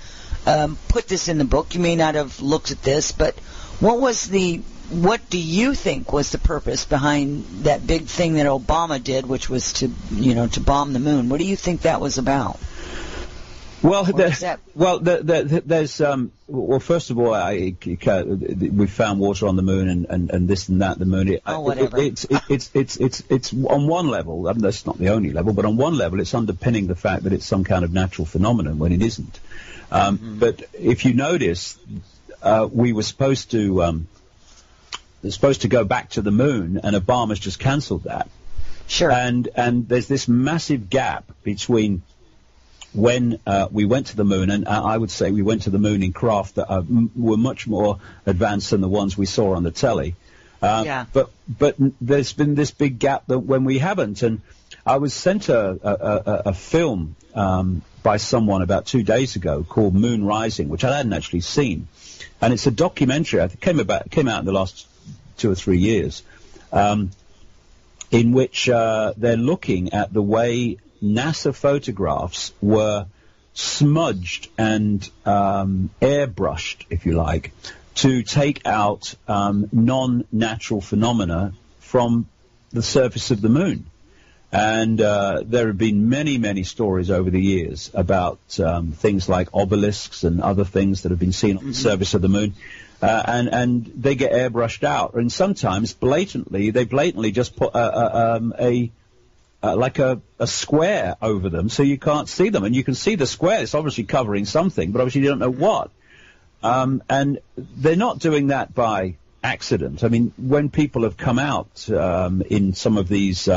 Speaker 3: put this in the book, you may not have looked at this, but what do you think was the purpose behind that big thing that Obama did, which was to bomb the moon? What do you think that was about?
Speaker 4: Well, first of all, we found water on the moon and this and that. The moon.
Speaker 3: Whatever.
Speaker 4: It's on one level. I mean, that's not the only level, but on one level, it's underpinning the fact that it's some kind of natural phenomenon when it isn't. But if you notice, we were supposed to go back to the moon, and Obama's just cancelled that.
Speaker 3: Sure.
Speaker 4: And there's this massive gap between when we went to the moon, and I would say we went to the moon in craft that were much more advanced than the ones we saw on the telly. But there's been this big gap that when we haven't. And I was sent a film by someone about 2 days ago called Moon Rising, which I hadn't actually seen. And it's a documentary. It came out in the last 2 or 3 years, in which they're looking at the way NASA photographs were smudged and airbrushed, if you like, to take out non-natural phenomena from the surface of the moon. And there have been many, many stories over the years about things like obelisks and other things that have been seen on the surface of the moon. And they get airbrushed out. And sometimes they blatantly just put like a square over them so you can't see them. And you can see the square. It's obviously covering something, but obviously you don't know what. And they're not doing that by accident. I mean, when people have come out in some of these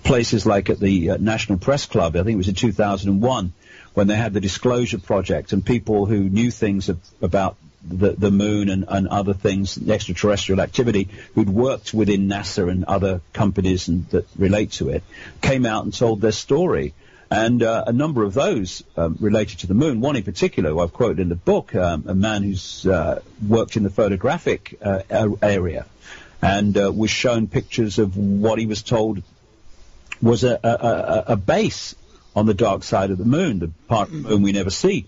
Speaker 4: places like at the National Press Club, I think it was in 2001, when they had the Disclosure Project, and people who knew things about the moon and other things, extraterrestrial activity, who'd worked within NASA and other companies that relate to it, came out and told their story. And a number of those related to the moon. One in particular, who I've quoted in the book, a man who's worked in the photographic area, and was shown pictures of what he was told was a base on the dark side of the moon, the part of the moon we never see.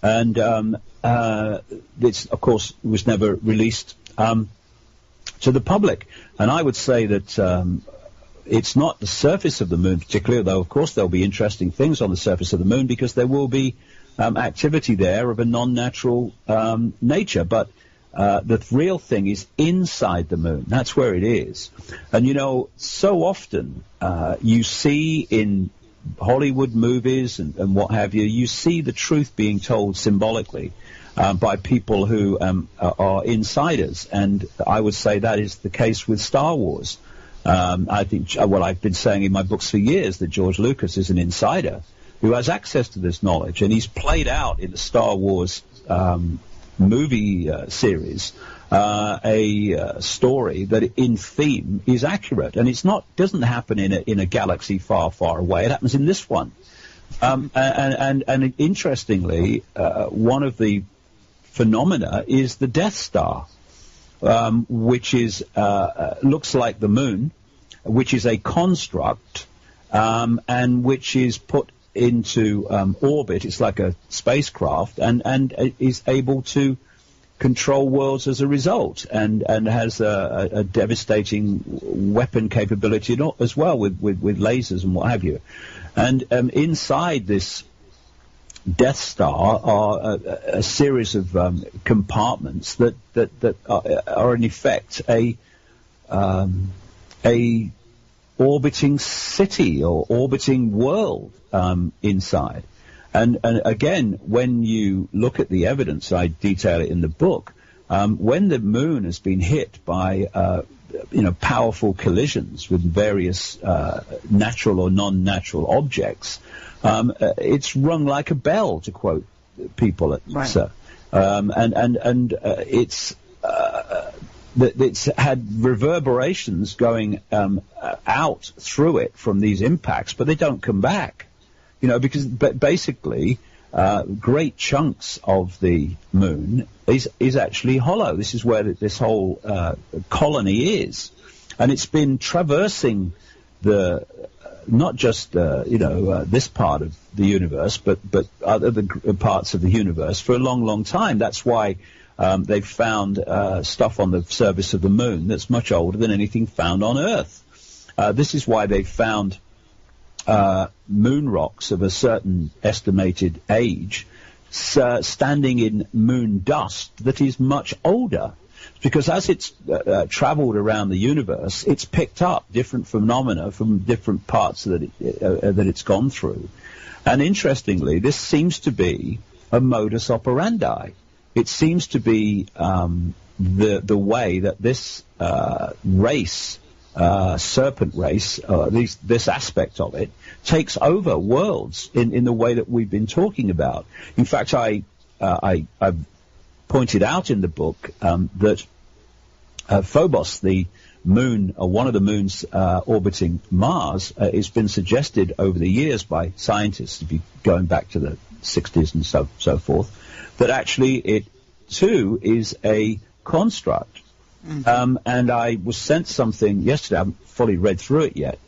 Speaker 4: And this, of course, was never released to the public. And I would say that it's not the surface of the moon particularly, though, of course, there'll be interesting things on the surface of the moon because there will be activity there of a non-natural nature. But the real thing is inside the moon. That's where it is. And, you know, so often you see in Hollywood movies and what have you, you see the truth being told symbolically by people who are insiders. And I would say that is the case with Star Wars. I think, well, I've been saying in my books for years that George Lucas is an insider who has access to this knowledge, and he's played out in the Star Wars movie series a story that in theme is accurate, and it's not doesn't happen in a galaxy far, far away. It happens in this one, and interestingly, one of the phenomena is the Death Star, which is looks like the moon, which is a construct, and which is put into orbit. It's like a spacecraft, and is able to control worlds as a result, and has a devastating weapon capability as well with lasers and what have you. And inside this Death Star are a series of compartments that are in effect a orbiting city or orbiting world inside. And again, when you look at the evidence, I detail it in the book, when the moon has been hit by powerful collisions with various natural or non-natural objects, it's rung like a bell, to quote people at NASA. It's had reverberations going out through it from these impacts, but they don't come back. You know, because basically great chunks of the moon is actually hollow. This is where this whole colony is, and it's been traversing not just this part of the universe, but other parts of the universe for a long, long time. That's why they've found stuff on the surface of the moon that's much older than anything found on Earth. This is why they've found moon rocks of a certain estimated age standing in moon dust that is much older, because as it's traveled around the universe, it's picked up different phenomena from different parts that it's gone through. And interestingly, this seems to be a modus operandi. It seems to be the way that this race serpent race, this aspect of it, takes over worlds in the way that we've been talking about. In fact, I pointed out in the book that Phobos, the moon, or one of the moons orbiting Mars, has been suggested over the years by scientists, if you going back to the 60s and so forth, that actually it too is a construct. And I was sent something yesterday, I haven't fully read through it yet,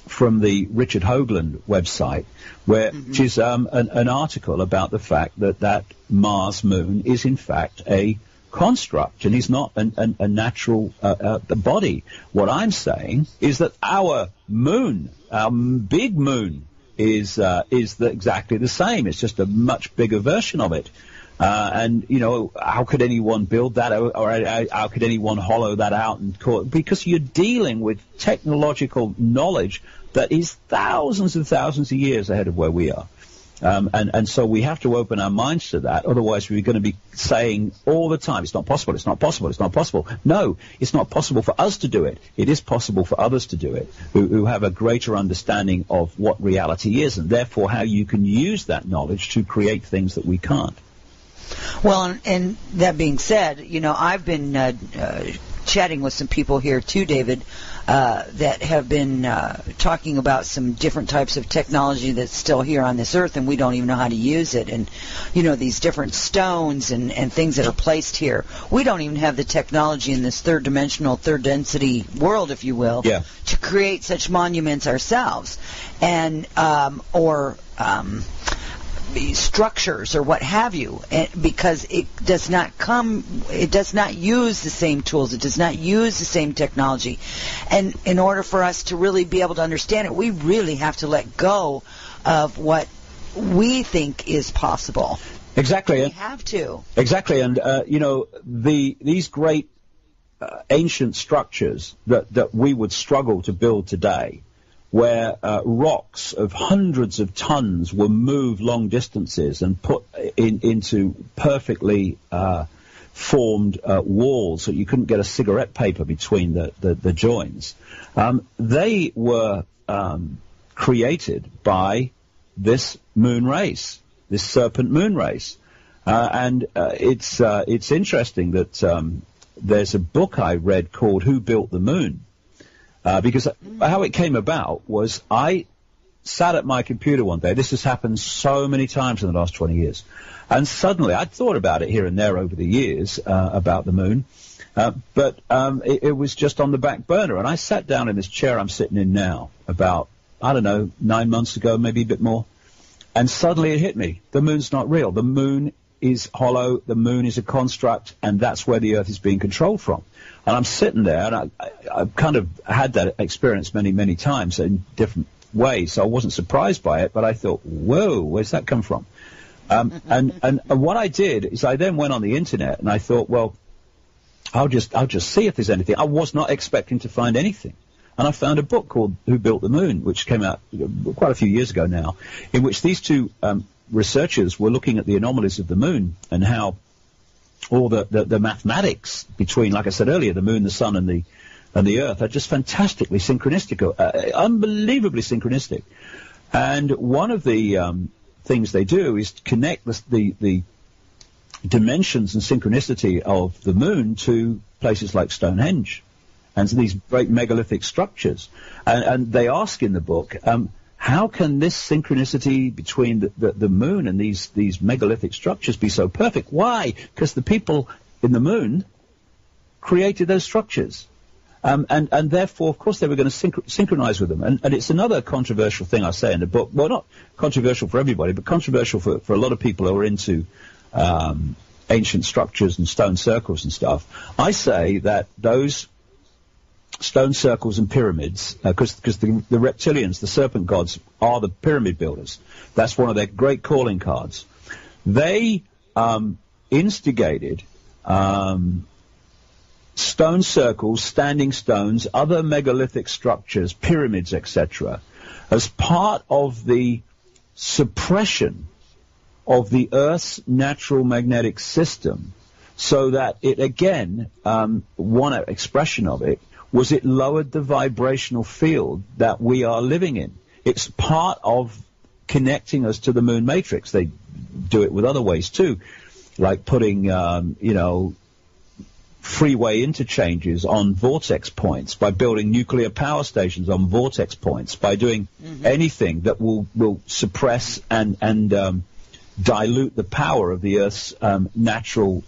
Speaker 4: from the Richard Hoagland website, which is an article about the fact that Mars moon is in fact a construct and is not a natural body. What I'm saying is that our moon, our big moon, is exactly the same. It's just a much bigger version of it. And, you know, how could anyone build that, or how could anyone hollow that out? Because you're dealing with technological knowledge that is thousands and thousands of years ahead of where we are. And so we have to open our minds to that. Otherwise, we're going to be saying all the time, it's not possible, it's not possible, it's not possible. No, it's not possible for us to do it. It is possible for others to do it, who have a greater understanding of what reality is, and therefore how you can use that knowledge to create things that we can't.
Speaker 3: Well, and that being said, you know, I've been chatting with some people here too, David, that have been talking about some different types of technology that's still here on this earth, and we don't even know how to use it. And, you know, these different stones and things that are placed here. We don't even have the technology in this third-dimensional, third-density world, if you will, to create such monuments ourselves. And, structures or what have you, because it does not use the same tools, it does not use the same technology. And in order for us to really be able to understand it, we really have to let go of what we think is possible.
Speaker 4: Exactly.
Speaker 3: We have to.
Speaker 4: Exactly. And, you know, these great ancient structures that we would struggle to build today, where rocks of hundreds of tons were moved long distances and put into perfectly formed walls so you couldn't get a cigarette paper between the joins. They were created by this moon race, this serpent moon race. And it's interesting that there's a book I read called Who Built the Moon? Because how it came about was I sat at my computer one day. This has happened so many times in the last 20 years. And suddenly, I'd thought about it here and there over the years, about the moon, but it was just on the back burner. And I sat down in this chair I'm sitting in now about, 9 months ago, maybe a bit more. And suddenly it hit me. The moon's not real. The moon is hollow. The moon is a construct, and that's where the Earth is being controlled from. And I'm sitting there, and I kind of had that experience many, many times in different ways, so I wasn't surprised by it, but I thought, whoa, where's that come from? And what I did is I then went on the internet, and I thought, well, I'll just see if there's anything. I was not expecting to find anything. And I found a book called Who Built the Moon, which came out quite a few years ago now, in which these two researchers were looking at the anomalies of the moon and how all the mathematics between, like I said earlier, the moon, the sun, and the Earth are just fantastically synchronistic, unbelievably synchronistic. And one of the things they do is connect the dimensions and synchronicity of the moon to places like Stonehenge and these great megalithic structures. And they ask in the book, how can this synchronicity between the moon and these megalithic structures be so perfect? Why? Because the people in the moon created those structures. And therefore, of course, they were going to synchronize with them. And it's another controversial thing I say in the book. Well, not controversial for everybody, but controversial for a lot of people who are into ancient structures and stone circles and stuff. I say that those stone circles and pyramids, because the reptilians, the serpent gods, are the pyramid builders. That's one of their great calling cards. They instigated stone circles, standing stones, other megalithic structures, pyramids, etc., as part of the suppression of the Earth's natural magnetic system, so that it, again, one expression of it was it lowered the vibrational field that we are living in. It's part of connecting us to the moon matrix. They do it with other ways too, like putting, freeway interchanges on vortex points, by building nuclear power stations on vortex points, by doing anything that will suppress and dilute the power of the Earth's natural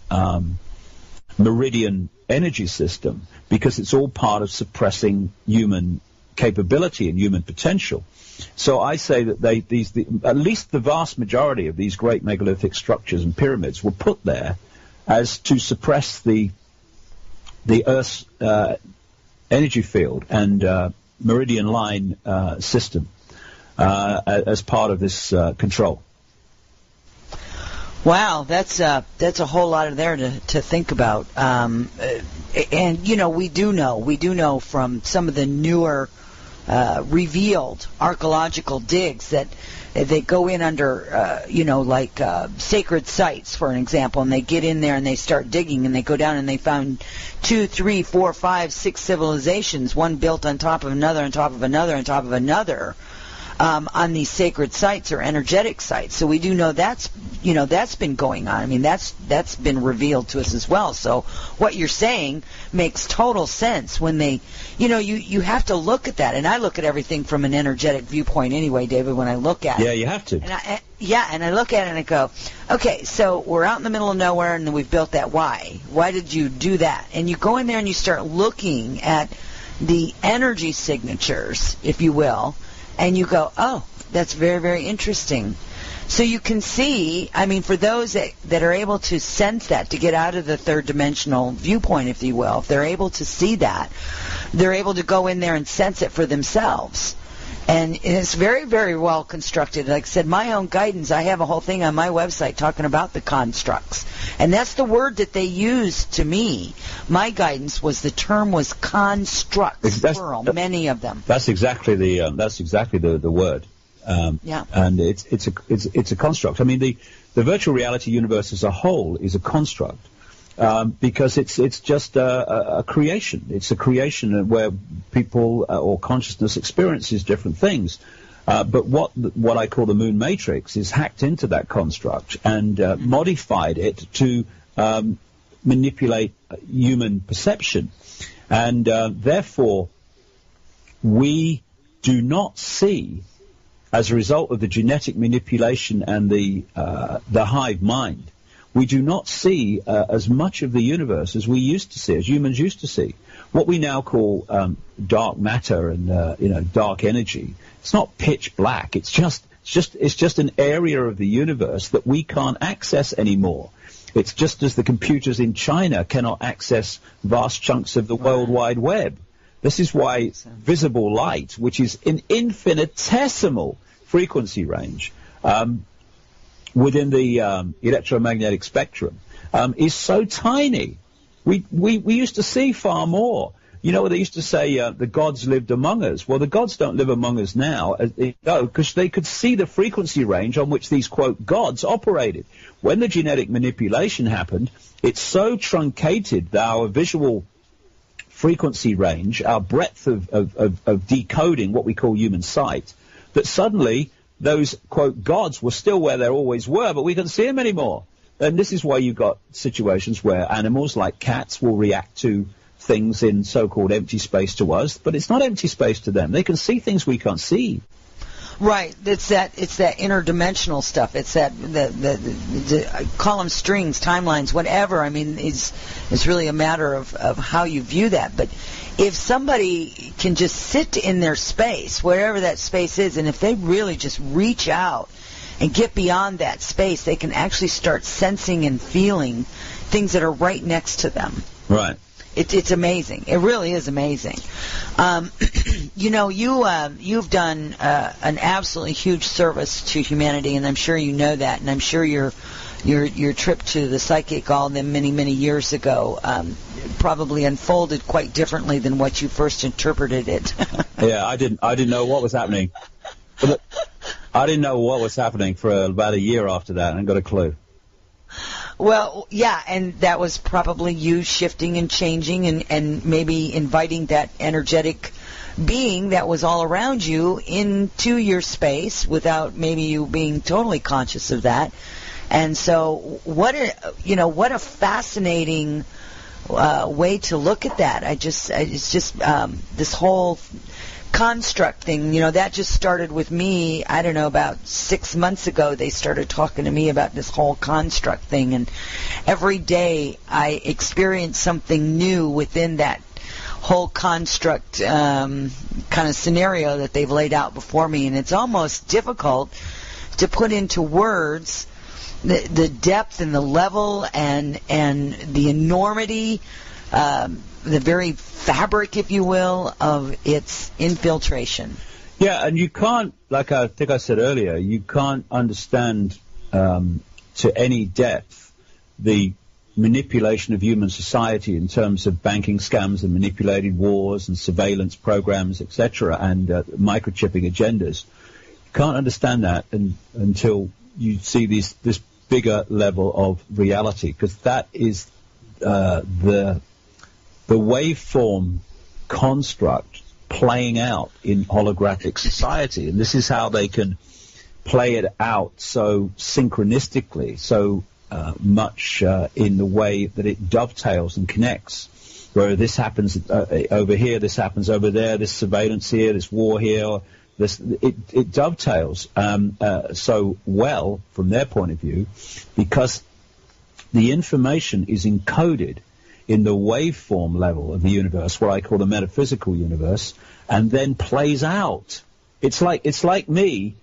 Speaker 4: meridian energy system, because it's all part of suppressing human capability and human potential. So I say that at least the vast majority of these great megalithic structures and pyramids were put there as to suppress the Earth's energy field and meridian line system as part of this control.
Speaker 3: Wow, that's a whole lot of there to think about. And we do know from some of the newer revealed archaeological digs that they go in under, sacred sites, for an example, and they get in there and they start digging, and they go down and they found 2, 3, 4, 5, 6 civilizations, one built on top of another, on top of another, on top of another, on these sacred sites or energetic sites. So we do know that's been going on. I mean, that's been revealed to us as well. So what you're saying makes total sense when they, you have to look at that. And I look at everything from an energetic viewpoint anyway, David, when I look at it.
Speaker 4: Yeah, you have to.
Speaker 3: And I look at it and I go, okay, so we're out in the middle of nowhere and we've built that. Why? Why did you do that? And you go in there and you start looking at the energy signatures, if you will, and you go, oh, that's very, very interesting. So you can see, I mean, for those that are able to sense that, to get out of the third dimensional viewpoint, if you will, if they're able to see that, they're able to go in there and sense it for themselves. And it's very, very well constructed. Like I said, my own guidance, I have a whole thing on my website talking about the constructs. And that's the word that they used to me. My guidance was, the term was constructs, plural, many of them.
Speaker 4: That's exactly the word. And it's a construct. I mean, the virtual reality universe as a whole is a construct. Because it's just a creation. It's a creation where people or consciousness experiences different things. But what I call the moon matrix is hacked into that construct and modified it to manipulate human perception. And therefore, we do not see, as a result of the genetic manipulation and the hive mind, we do not see as much of the universe as we used to see, as humans used to see. What we now call dark matter and dark energy. It's not pitch black. It's just an area of the universe that we can't access anymore. It's just as the computers in China cannot access vast chunks of the World Wide Web. This is why visible light, which is an infinitesimal frequency range, within the electromagnetic spectrum, is so tiny. We used to see far more. You know, they used to say the gods lived among us. Well, the gods don't live among us now, because they could see the frequency range on which these, quote, gods operated. When the genetic manipulation happened, it so truncated our visual frequency range, our breadth of decoding what we call human sight, that suddenly those, quote, gods were still where they always were, but we couldn't see them anymore. And this is why you've got situations where animals like cats will react to things in so-called empty space to us, but it's not empty space to them. They can see things we can't see.
Speaker 3: Right. It's that interdimensional stuff. It's that the column strings, timelines, whatever. I mean, it's really a matter of how you view that. But if somebody can just sit in their space, wherever that space is, and if they really just reach out and get beyond that space, they can actually start sensing and feeling things that are right next to them.
Speaker 4: Right.
Speaker 3: It's amazing. It really is amazing. You've done an absolutely huge service to humanity, and I'm sure you know that. And I'm sure your trip to the psychic all them many years ago probably unfolded quite differently than what you first interpreted it.
Speaker 4: Yeah, I didn't know what was happening. I didn't know what was happening for about a year after that. I hadn't got a clue.
Speaker 3: Well, yeah, and that was probably you shifting and changing and maybe inviting that energetic being that was all around you into your space without maybe you being totally conscious of that. And so what a fascinating way to look at that. It's just this whole construct thing, that just started with me, I don't know, about 6 months ago. They started talking to me about this whole construct thing, and every day I experience something new within that whole construct kind of scenario that they've laid out before me, and it's almost difficult to put into words the depth and the level and the enormity, the very fabric, if you will, of its infiltration.
Speaker 4: Yeah, and you can't, like I think I said earlier, you can't understand to any depth the manipulation of human society in terms of banking scams and manipulated wars and surveillance programs, etc., and microchipping agendas. You can't understand that until you see this bigger level of reality, because that is the waveform construct playing out in holographic society, and this is how they can play it out so synchronistically, so much in the way that it dovetails and connects, where this happens over here, this happens over there, this surveillance here, this war here, it dovetails so well from their point of view, because the information is encoded in the waveform level of the universe, what I call the metaphysical universe, and then plays out. It's like me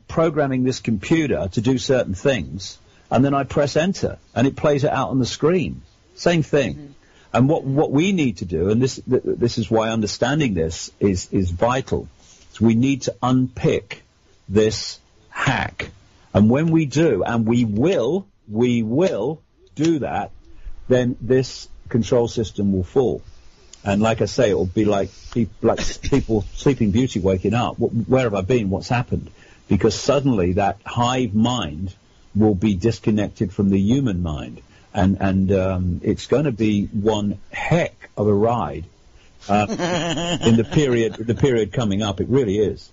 Speaker 4: programming this computer to do certain things, and then I press enter, and it plays it out on the screen. Same thing. Mm-hmm. And what we need to do, and this is why understanding this is vital, is we need to unpick this hack. And when we do, and we will do that, then this control system will fall. And like I say, it will be like people Sleeping Beauty waking up. Where have I been? What's happened? Because suddenly that hive mind will be disconnected from the human mind. And it's going to be one heck of a ride in the period coming up. It really is.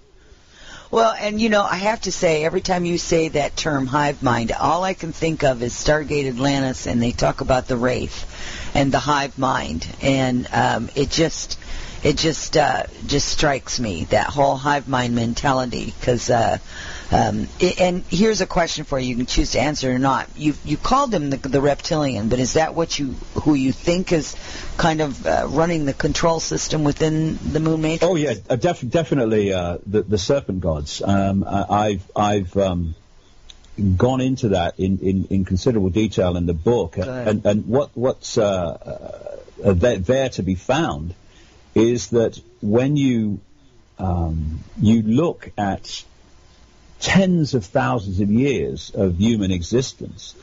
Speaker 3: Well, and I have to say, every time you say that term hive mind, all I can think of is Stargate Atlantis, and they talk about the Wraith and the hive mind, and it just strikes me, that whole hive mind mentality, because and here's a question for you. You can choose to answer it or not. You called him the reptilian, but is that who you think is kind of running the control system within the Moon Matrix?
Speaker 4: Oh yeah, definitely the serpent gods. I've gone into that in considerable detail in the book, and what's there to be found is that when you look at tens of thousands of years of human existence,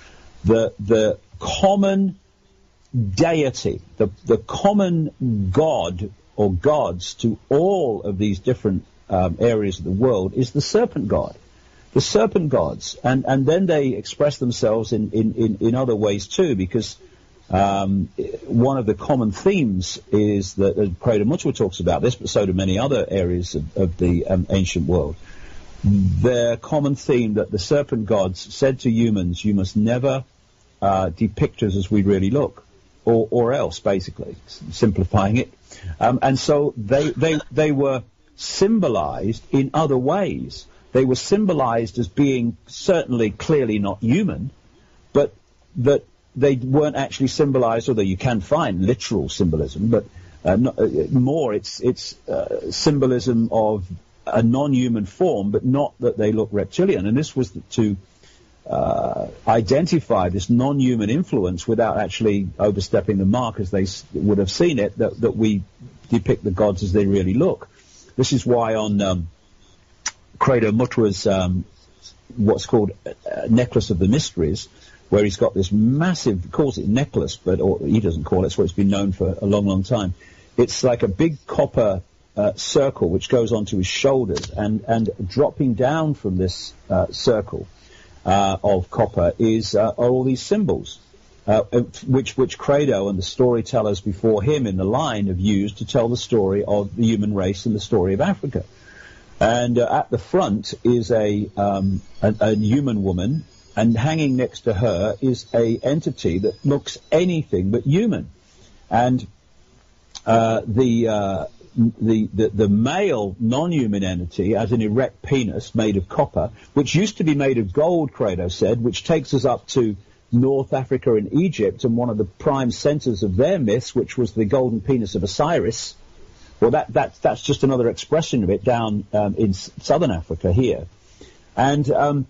Speaker 4: the common deity, the common god or gods to all of these different areas of the world is the serpent god. The serpent gods, and then they express themselves in other ways too, because one of the common themes is that Creator Mutua talks about this, but so do many other areas of the ancient world. Their common theme that the serpent gods said to humans, you must never depict us as we really look, or else, basically, simplifying it. And so they were symbolized in other ways. They were symbolized as being certainly clearly not human, but that they weren't actually symbolized, although you can find literal symbolism, but more it's symbolism of a non-human form, but not that they look reptilian. And this was to identify this non-human influence without actually overstepping the mark as they would have seen it, that we depict the gods as they really look. This is why on Creator Mutua's what's called Necklace of the Mysteries, where he's got this massive, he calls it necklace, or he doesn't call it, it's what it's been known for a long, long time. It's like a big copper circle which goes onto his shoulders, and dropping down from this circle of copper are all these symbols, which Credo and the storytellers before him in the line have used to tell the story of the human race and the story of Africa. And at the front is a human woman, and hanging next to her is a entity that looks anything but human. And the male non-human entity has an erect penis made of copper, which used to be made of gold, Credo said, which takes us up to North Africa and Egypt, and one of the prime centers of their myths, which was the golden penis of Osiris. Well, that's just another expression of it down in southern Africa here. And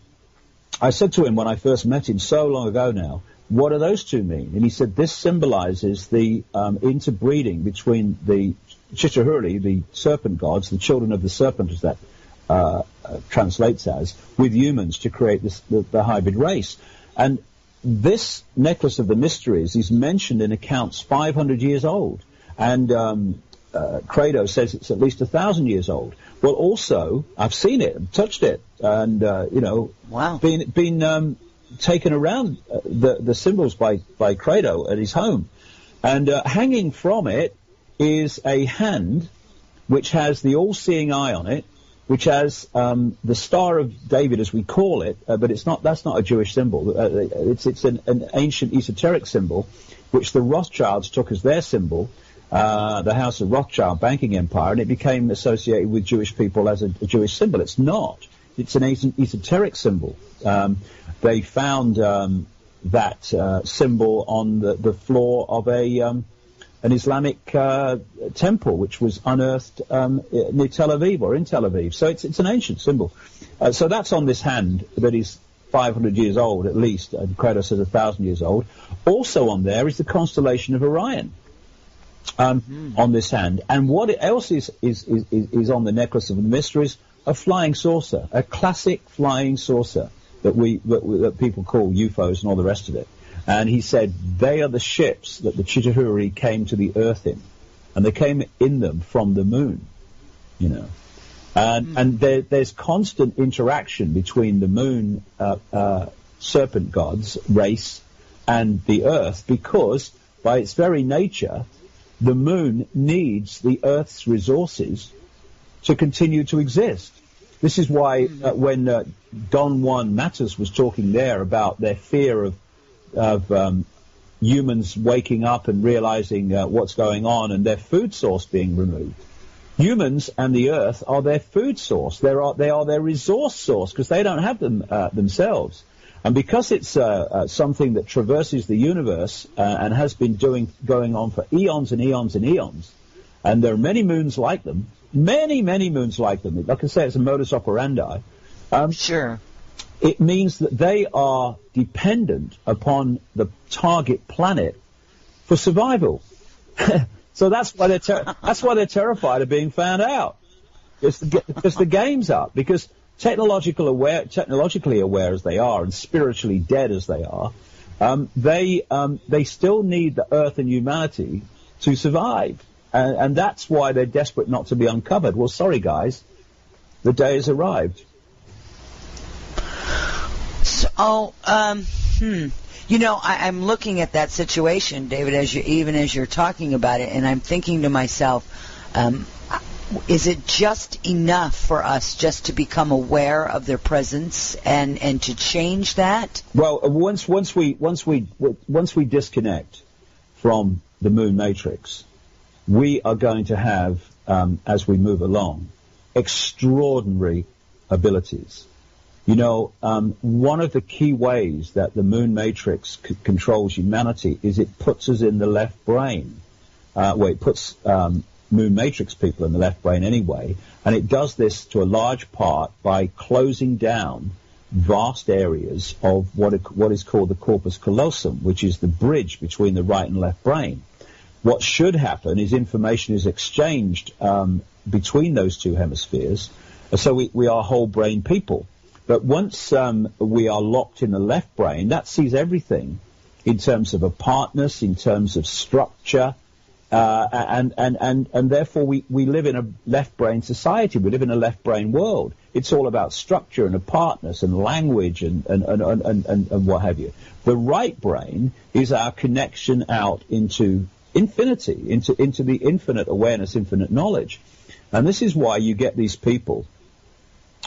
Speaker 4: I said to him when I first met him so long ago now, what do those two mean? And he said this symbolizes the interbreeding between the Chitahuri, the serpent gods, the children of the serpent, as that translates as, with humans to create the hybrid race. And this necklace of the mysteries is mentioned in accounts 500 years old. And Credo says it's at least 1,000 years old. Well, also, I've seen it, touched it, and,
Speaker 3: wow.
Speaker 4: been taken around the symbols by Credo at his home. And hanging from it is a hand which has the all-seeing eye on it, which has the Star of David, as we call it, but that's not a Jewish symbol. It's an ancient esoteric symbol, which the Rothschilds took as their symbol, the House of Rothschild banking empire, and it became associated with Jewish people as a Jewish symbol. It's not. It's an esoteric symbol. They found that symbol on the floor of an Islamic temple, which was unearthed near Tel Aviv or in Tel Aviv. So it's an ancient symbol. So that's on this hand that is 500 years old at least, and Credo says 1,000 years old. Also on there is the constellation of Orion. On this hand, and what else is on the necklace of the mysteries? A flying saucer, a classic flying saucer that people call UFOs and all the rest of it. And he said they are the ships that the Chitahuri came to the Earth in, and they came in them from the moon, And there's constant interaction between the moon serpent gods race and the Earth, because by its very nature, the moon needs the Earth's resources to continue to exist. This is why when Don Juan Matters was talking there about their fear of humans waking up and realizing what's going on and their food source being removed. Humans and the Earth are their food source. They are their resource source, because they don't have them themselves. And because it's something that traverses the universe and has been going on for eons and eons and eons, and there are many moons like them, many moons like them. Like I say, it's a modus operandi.
Speaker 3: Sure.
Speaker 4: It means that they are dependent upon the target planet for survival. So that's why they're terrified of being found out. Because the game's up. Because technologically aware as they are, and spiritually dead as they are, they still need the Earth and humanity to survive, and that's why they're desperate not to be uncovered. Well, sorry guys, the day has arrived.
Speaker 3: So, I'm looking at that situation, David, as you're talking about it, and I'm thinking to myself, is it just enough for us just to become aware of their presence and to change that?
Speaker 4: Well, once we disconnect from the moon matrix, we are going to have, as we move along, extraordinary abilities. One of the key ways that the moon matrix controls humanity is it puts us in the left brain. It puts moon matrix people in the left brain anyway, and it does this to a large part by closing down vast areas of what is called the corpus callosum, which is the bridge between the right and left brain. What should happen is information is exchanged between those two hemispheres, so we are whole brain people. But once we are locked in the left brain, that sees everything in terms of apartness, in terms of structure, And therefore we live in a left-brain society. We live in a left-brain world. It's all about structure and apartness and language and what have you. The right brain is our connection out into infinity, into the infinite awareness, infinite knowledge. And this is why you get these people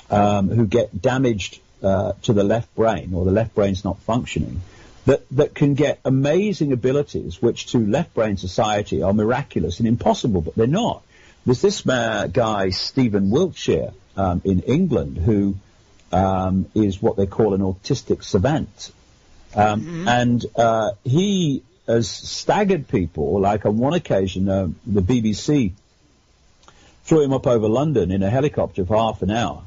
Speaker 4: who get damaged to the left brain, or the left brain's not functioning, that can get amazing abilities which to left brain society are miraculous and impossible, but they're not. There's this guy, Stephen Wiltshire, in England, who is what they call an autistic savant. And he has staggered people. Like on one occasion, the BBC threw him up over London in a helicopter for half an hour.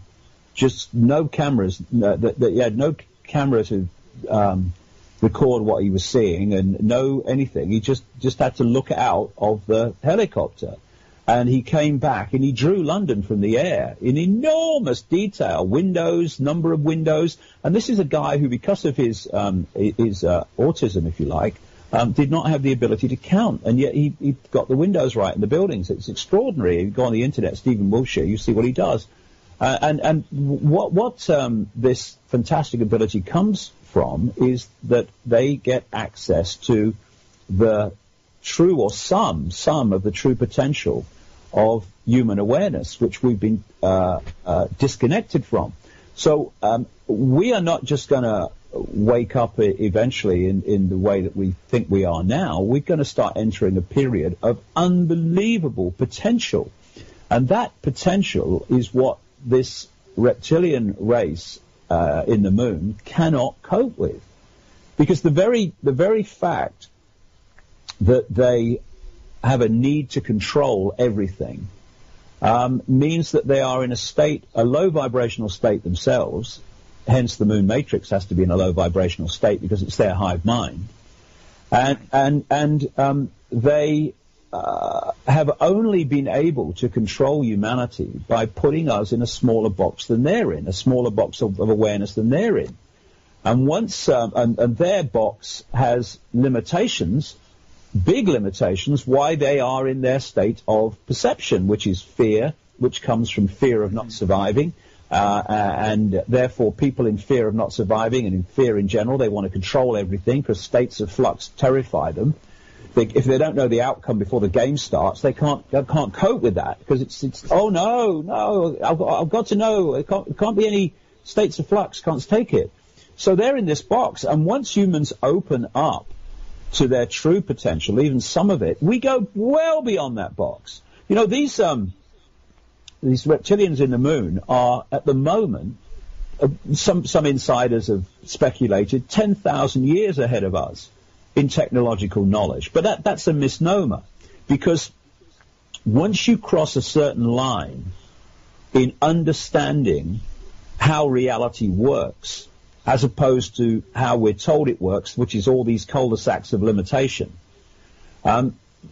Speaker 4: Just no cameras. He had no camera to record what he was seeing and no anything. He just had to look out of the helicopter. And he came back and he drew London from the air in enormous detail, windows, number of windows. And this is a guy who, because of his autism, if you like, did not have the ability to count. And yet he got the windows right in the buildings. It's extraordinary. You go on the internet, Stephen Wiltshire, you see what he does. And what this fantastic ability comes from is that they get access to the true, or some of the true potential of human awareness, which we've been disconnected from. So we are not just going to wake up eventually in the way that we think we are now. We're going to start entering a period of unbelievable potential. And that potential is what this reptilian race in the moon cannot cope with. Because the very fact that they have a need to control everything means that they are in a low vibrational state themselves. Hence the moon matrix has to be in a low vibrational state because it's their hive mind. And they have only been able to control humanity by putting us in a smaller box than they're in, a smaller box of awareness than they're in. And once and their box has limitations, big limitations, why they are in their state of perception, which is fear, which comes from fear of not surviving. And therefore people in fear of not surviving and in fear in general, they want to control everything because states of flux terrify them. If they don't know the outcome before the game starts, they can't cope with that because it's oh no, I've got to know. It can't be any states of flux. Can't take it. So they're in this box, and once humans open up to their true potential, even some of it, we go well beyond that box. You know, these reptilians in the moon are at the moment, some insiders have speculated, 10,000 years ahead of us in technological knowledge. But that's a misnomer, because once you cross a certain line in understanding how reality works, as opposed to how we're told it works, which is all these cul-de-sacs of limitation,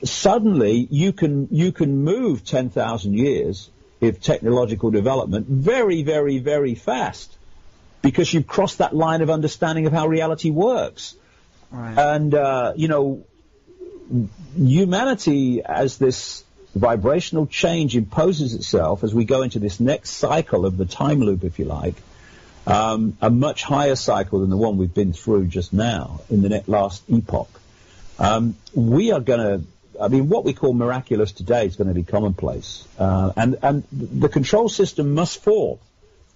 Speaker 4: suddenly you can move 10,000 years of technological development very, very, very fast, because you've crossed that line of understanding of how reality works. Right. And, humanity, as this vibrational change imposes itself, as we go into this next cycle of the time loop, if you like, a much higher cycle than the one we've been through just now in the last epoch, we are going to, what we call miraculous today is going to be commonplace. And the control system must fall,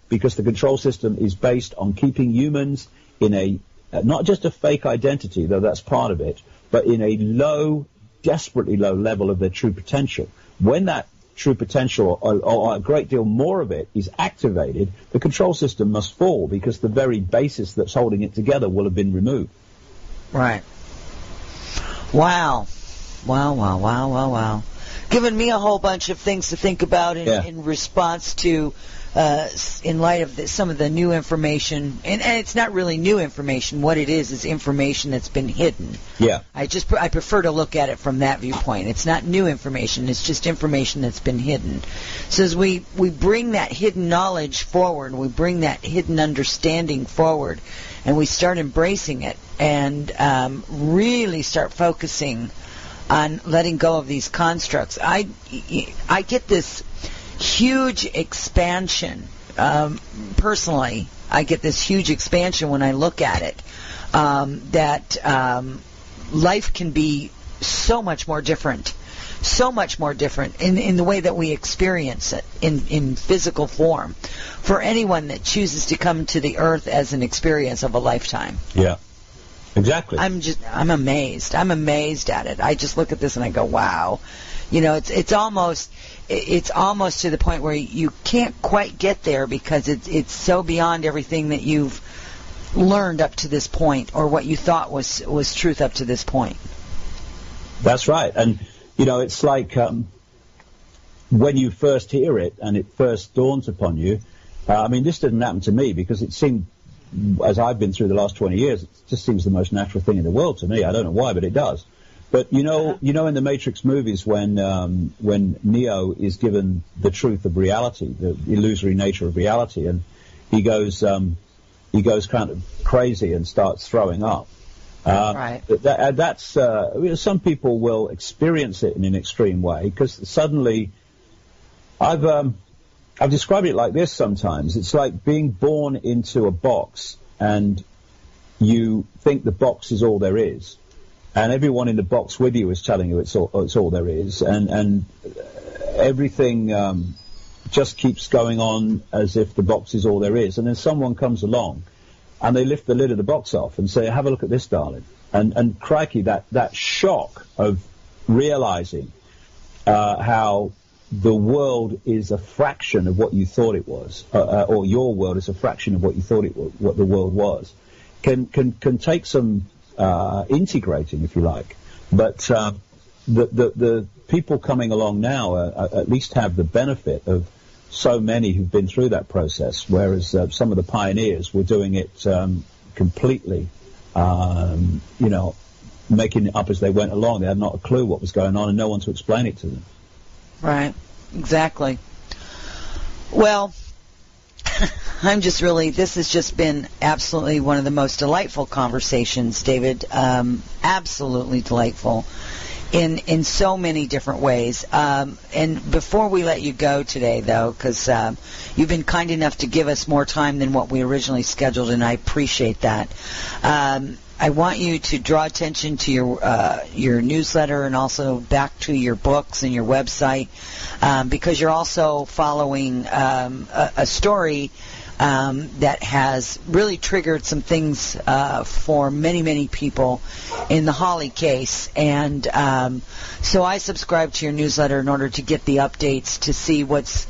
Speaker 4: because the control system is based on keeping humans in a not just a fake identity, though that's part of it, but in a low, desperately low level of their true potential. When that true potential, or a great deal more of it, is activated, the control system must fall, because the very basis that's holding it together will have been removed.
Speaker 3: Right. Wow. Wow. Giving me a whole bunch of things to think about in response to, in light of some of the new information, and it's not really new information. What it is information that's been hidden.
Speaker 4: Yeah.
Speaker 3: I prefer to look at it from that viewpoint. It's not new information. It's just information that's been hidden. So as we bring that hidden knowledge forward, we bring that hidden understanding forward, and we start embracing it and really start focusing on letting go of these constructs. I get this huge expansion. Personally, I get this huge expansion when I look at it, that life can be so much more different in the way that we experience it in physical form for anyone that chooses to come to the earth as an experience of a lifetime.
Speaker 4: Yeah, exactly.
Speaker 3: I'm amazed. I'm amazed at it. I just look at this and I go, wow. You know, it's almost to the point where you can't quite get there because it's so beyond everything that you've learned up to this point or what you thought was truth up to this point.
Speaker 4: That's right. And you know, it's like when you first hear it and it first dawns upon you. I mean, this didn't happen to me because it seemed, as I've been through the last 20 years, it just seems the most natural thing in the world to me. I don't know why, but it does. But you know, in the Matrix movies, when Neo is given the truth of reality, the illusory nature of reality, and he goes kind of crazy and starts throwing up.
Speaker 3: Right.
Speaker 4: That's some people will experience it in an extreme way because suddenly, I've described it like this sometimes. It's like being born into a box and you think the box is all there is, and everyone in the box with you is telling you it's all there is, and everything just keeps going on as if the box is all there is, and then someone comes along. And they lift the lid of the box off and say, have a look at this, darling. And crikey, that shock of realizing how the world is a fraction of what you thought it was, or your world is a fraction of what you thought what the world was, can take some integrating, if you like. But the people coming along now at least have the benefit of so many who've been through that process, whereas some of the pioneers were doing it completely, making it up as they went along. They had not a clue what was going on and no one to explain it to them.
Speaker 3: Right, exactly. Well, this has just been absolutely one of the most delightful conversations, David. Absolutely delightful. In so many different ways. And before we let you go today, though, because you've been kind enough to give us more time than what we originally scheduled, and I appreciate that. I want you to draw attention to your newsletter and also back to your books and your website, because you're also following a story that has really triggered some things for many, many people in the Holly case. And so I subscribe to your newsletter in order to get the updates to see what's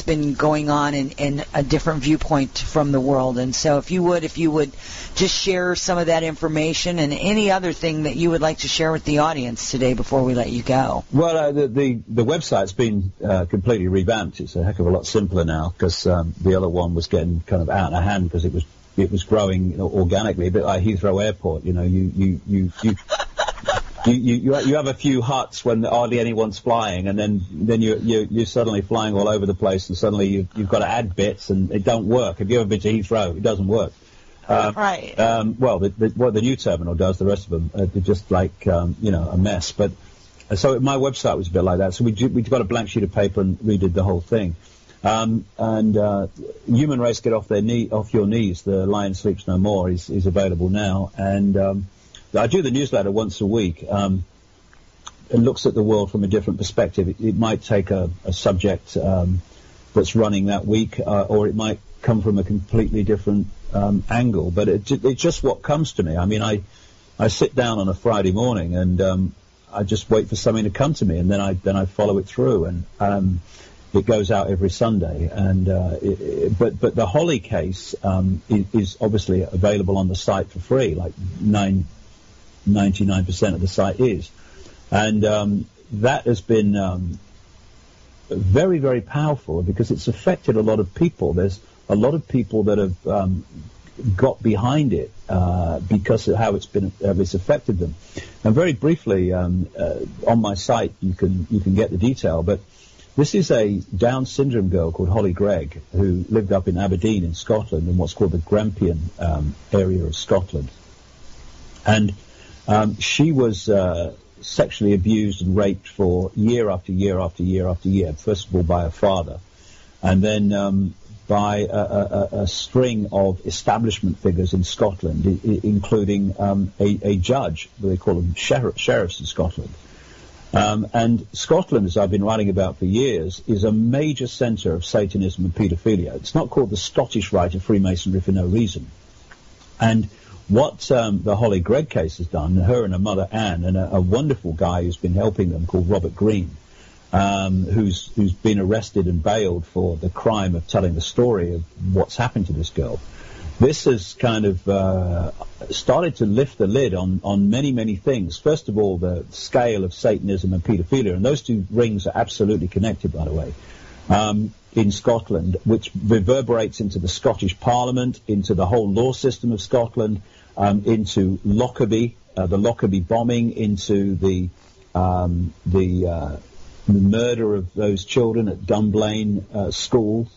Speaker 3: been going on in a different viewpoint from the world. And so if you would just share some of that information and any other thing that you would like to share with the audience today before we let you go.
Speaker 4: Well, the website's been completely revamped. It's a heck of a lot simpler now because the other one was getting kind of out of hand because it was growing organically, a bit like Heathrow Airport. You know, you have a few huts when hardly anyone's flying, and then you're suddenly flying all over the place, and suddenly you've got to add bits, and it don't work. Have you ever been to Heathrow? It doesn't work.
Speaker 3: Right.
Speaker 4: Well, what the new terminal does, the rest of them are just like a mess. But so my website was a bit like that. So we got a blank sheet of paper and redid the whole thing. And Human Race Get Off Your Knees, The Lion Sleeps No More is available now, and I do the newsletter once a week. It looks at the world from a different perspective. It might take a subject that's running that week, or it might come from a completely different angle. But it's just what comes to me. I mean, I sit down on a Friday morning and I just wait for something to come to me, and then I follow it through, and it goes out every Sunday. And but the Holly case is obviously available on the site for free, like 99% of the site is. And that has been very, very powerful because it's affected a lot of people. There's a lot of people that have got behind it because of how it's affected them. And very briefly, on my site, you can get the detail, but this is a Down syndrome girl called Holly Gregg who lived up in Aberdeen in Scotland, in what's called the Grampian area of Scotland. And she was sexually abused and raped for year after year after year after year, first of all by her father, and then by a string of establishment figures in Scotland, including a judge, they call them sheriffs in Scotland. And Scotland, as I've been writing about for years, is a major centre of Satanism and paedophilia. It's not called the Scottish Rite of Freemasonry for no reason. And what the Holly Gregg case has done, her and her mother Anne, and a wonderful guy who's been helping them called Robert Green, who's been arrested and bailed for the crime of telling the story of what's happened to this girl. This has kind of started to lift the lid on many, many things. First of all, the scale of Satanism and paedophilia, and those two rings are absolutely connected, by the way, in Scotland, which reverberates into the Scottish Parliament, into the whole law system of Scotland, into Lockerbie, the Lockerbie bombing, into the murder of those children at Dunblane School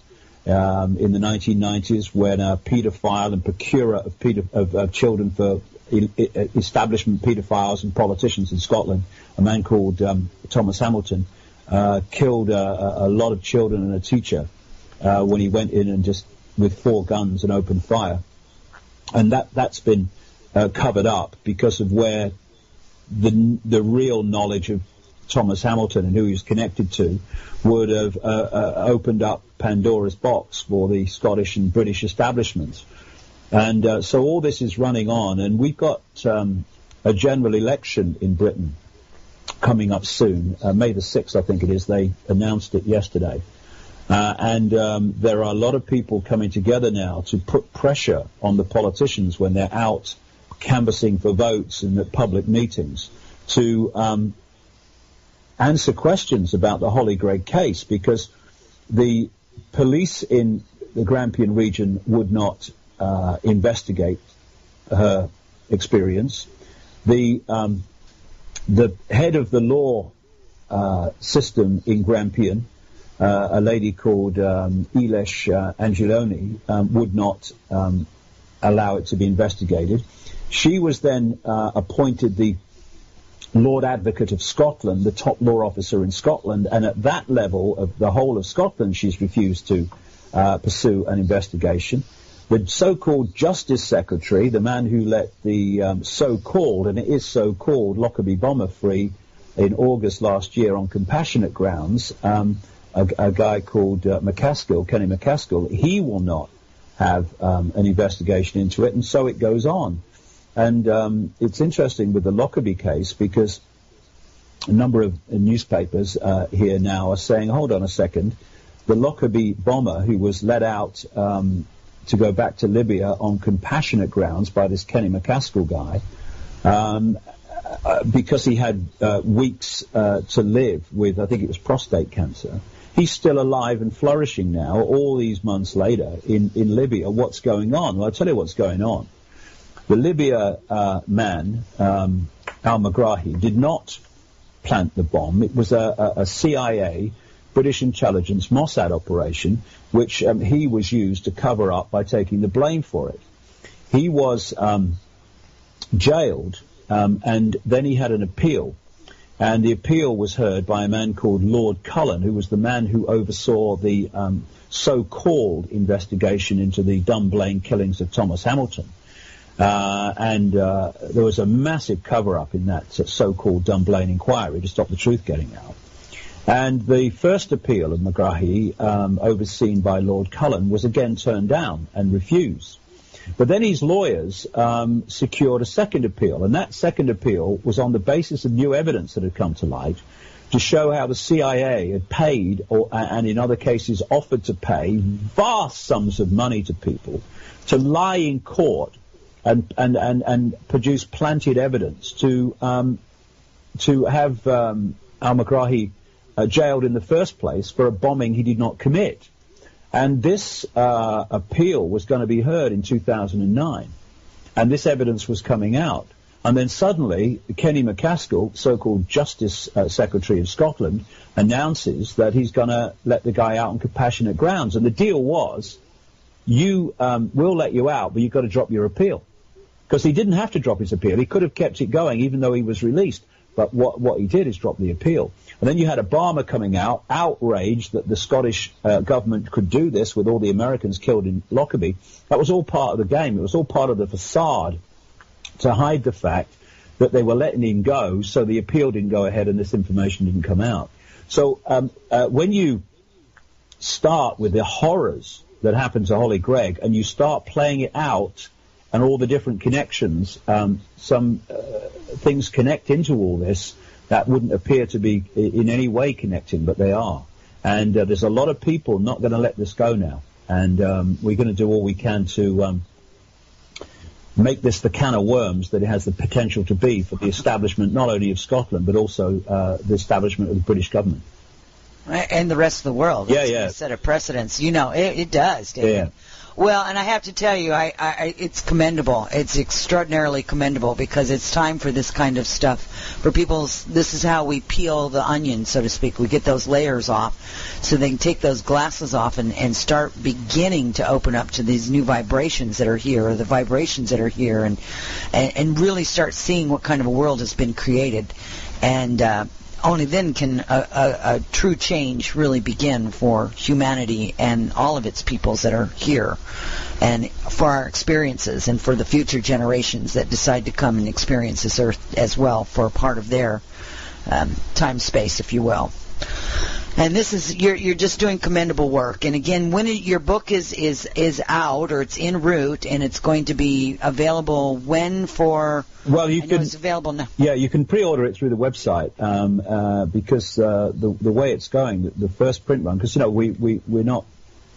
Speaker 4: in the 1990s, when a paedophile and procurer of children for establishment paedophiles and politicians in Scotland, a man called Thomas Hamilton, killed a lot of children and a teacher when he went in and just with 4 guns and opened fire. And that's been covered up because of where the real knowledge of Thomas Hamilton and who he was connected to would have opened up Pandora's box for the Scottish and British establishments. And so all this is running on, and we've got a general election in Britain coming up soon, May the 6th, I think it is. They announced it yesterday. And there are a lot of people coming together now to put pressure on the politicians when they're out canvassing for votes and at public meetings to answer questions about the Holly Gregg case, because the police in the Grampian region would not investigate her experience. The head of the law system in Grampian, a lady called Elish Angeloni, would not allow it to be investigated. She was then appointed the Lord Advocate of Scotland, the top law officer in Scotland, and at that level of the whole of Scotland, she's refused to pursue an investigation. The so-called Justice Secretary, the man who let the so-called, and it is so-called, Lockerbie bomber free in August last year on compassionate grounds, a guy called McCaskill, Kenny McCaskill, he will not have an investigation into it, and so it goes on. And it's interesting with the Lockerbie case, because a number of newspapers here now are saying, hold on a second, the Lockerbie bomber who was let out to go back to Libya on compassionate grounds by this Kenny McCaskill guy, because he had weeks to live with, I think it was prostate cancer. He's still alive and flourishing now, all these months later, in Libya. What's going on? Well, I'll tell you what's going on. The Libya man, al-Megrahi, did not plant the bomb. It was a CIA, British intelligence, Mossad operation, which he was used to cover up by taking the blame for it. He was jailed, and then he had an appeal. And the appeal was heard by a man called Lord Cullen, who was the man who oversaw the so-called investigation into the Dunblane killings of Thomas Hamilton. And there was a massive cover-up in that so-called Dunblane inquiry to stop the truth getting out. And the first appeal of Megrahi, overseen by Lord Cullen, was again turned down and refused. But then his lawyers secured a second appeal, and that second appeal was on the basis of new evidence that had come to light to show how the CIA had paid, and in other cases offered to pay, vast sums of money to people to lie in court and produce planted evidence to have al-Megrahi jailed in the first place for a bombing he did not commit. And this appeal was going to be heard in 2009, and this evidence was coming out. And then suddenly, Kenny McCaskill, so-called Justice Secretary of Scotland, announces that he's going to let the guy out on compassionate grounds. And the deal was, we'll let you out, but you've got to drop your appeal. Because he didn't have to drop his appeal. He could have kept it going even though he was released. But what he did is drop the appeal. And then you had Obama coming out, outraged that the Scottish government could do this with all the Americans killed in Lockerbie. That was all part of the game. It was all part of the facade to hide the fact that they were letting him go, so the appeal didn't go ahead and this information didn't come out. So when you start with the horrors that happened to Holly Gregg and you start playing it out and all the different connections, some things connect into all this that wouldn't appear to be in any way connecting, but they are. And there's a lot of people not going to let this go now. And we're going to do all we can to make this the can of worms that it has the potential to be for the establishment not only of Scotland, but also the establishment of the British government.
Speaker 3: And the rest of the world.
Speaker 4: Yeah,
Speaker 3: It's
Speaker 4: yeah.
Speaker 3: a set of precedents. You know, it does, David.
Speaker 4: Yeah.
Speaker 3: Well, and I have to tell you, it's commendable. It's extraordinarily commendable because it's time for this kind of stuff. For people, this is how we peel the onion, so to speak. We get those layers off so they can take those glasses off and start beginning to open up to these new vibrations that are here, or the vibrations that are here, and really start seeing what kind of a world has been created. And only then can a true change really begin for humanity and all of its peoples that are here, and for our experiences, and for the future generations that decide to come and experience this earth as well for a part of their time space, if you will. And this is you're just doing commendable work. And again, when your book is out, or it's en route, and it's going to be available when for?
Speaker 4: Well, you
Speaker 3: I know
Speaker 4: can.
Speaker 3: it's available now.
Speaker 4: Yeah, you can pre-order it through the website because the way it's going, the first print run, because we're not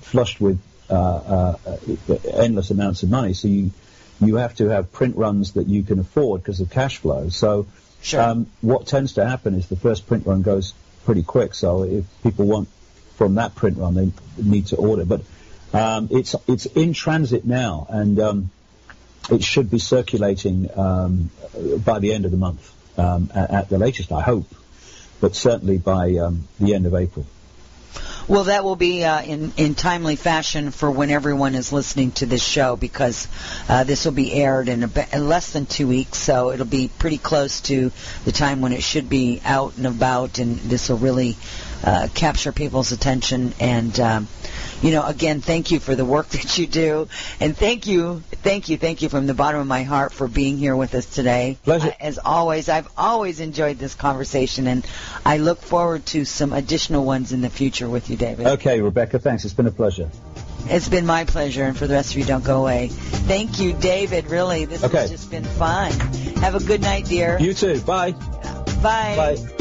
Speaker 4: flushed with endless amounts of money, so you have to have print runs that you can afford because of cash flow. So
Speaker 3: Sure.
Speaker 4: What tends to happen is the first print run goes pretty quick. So if people want from that print run, they need to order. But it's in transit now, and it should be circulating by the end of the month, at the latest, I hope, but certainly by the end of April.
Speaker 3: Well, that will be in timely fashion for when everyone is listening to this show, because this will be aired in less than 2 weeks, so it'll be pretty close to the time when it should be out and about, and this will really capture people's attention. And again, thank you for the work that you do, and thank you from the bottom of my heart for being here with us today.
Speaker 4: Pleasure.
Speaker 3: As always, I've always enjoyed this conversation, and I look forward to some additional ones in the future with you, David.
Speaker 4: Okay, Rebecca, thanks. It's been a pleasure.
Speaker 3: It's been my pleasure, and for the rest of you, don't go away. Thank you, David, really. This has just been fun. Have a good night, dear.
Speaker 4: You too. Bye.
Speaker 3: Bye.
Speaker 4: Bye.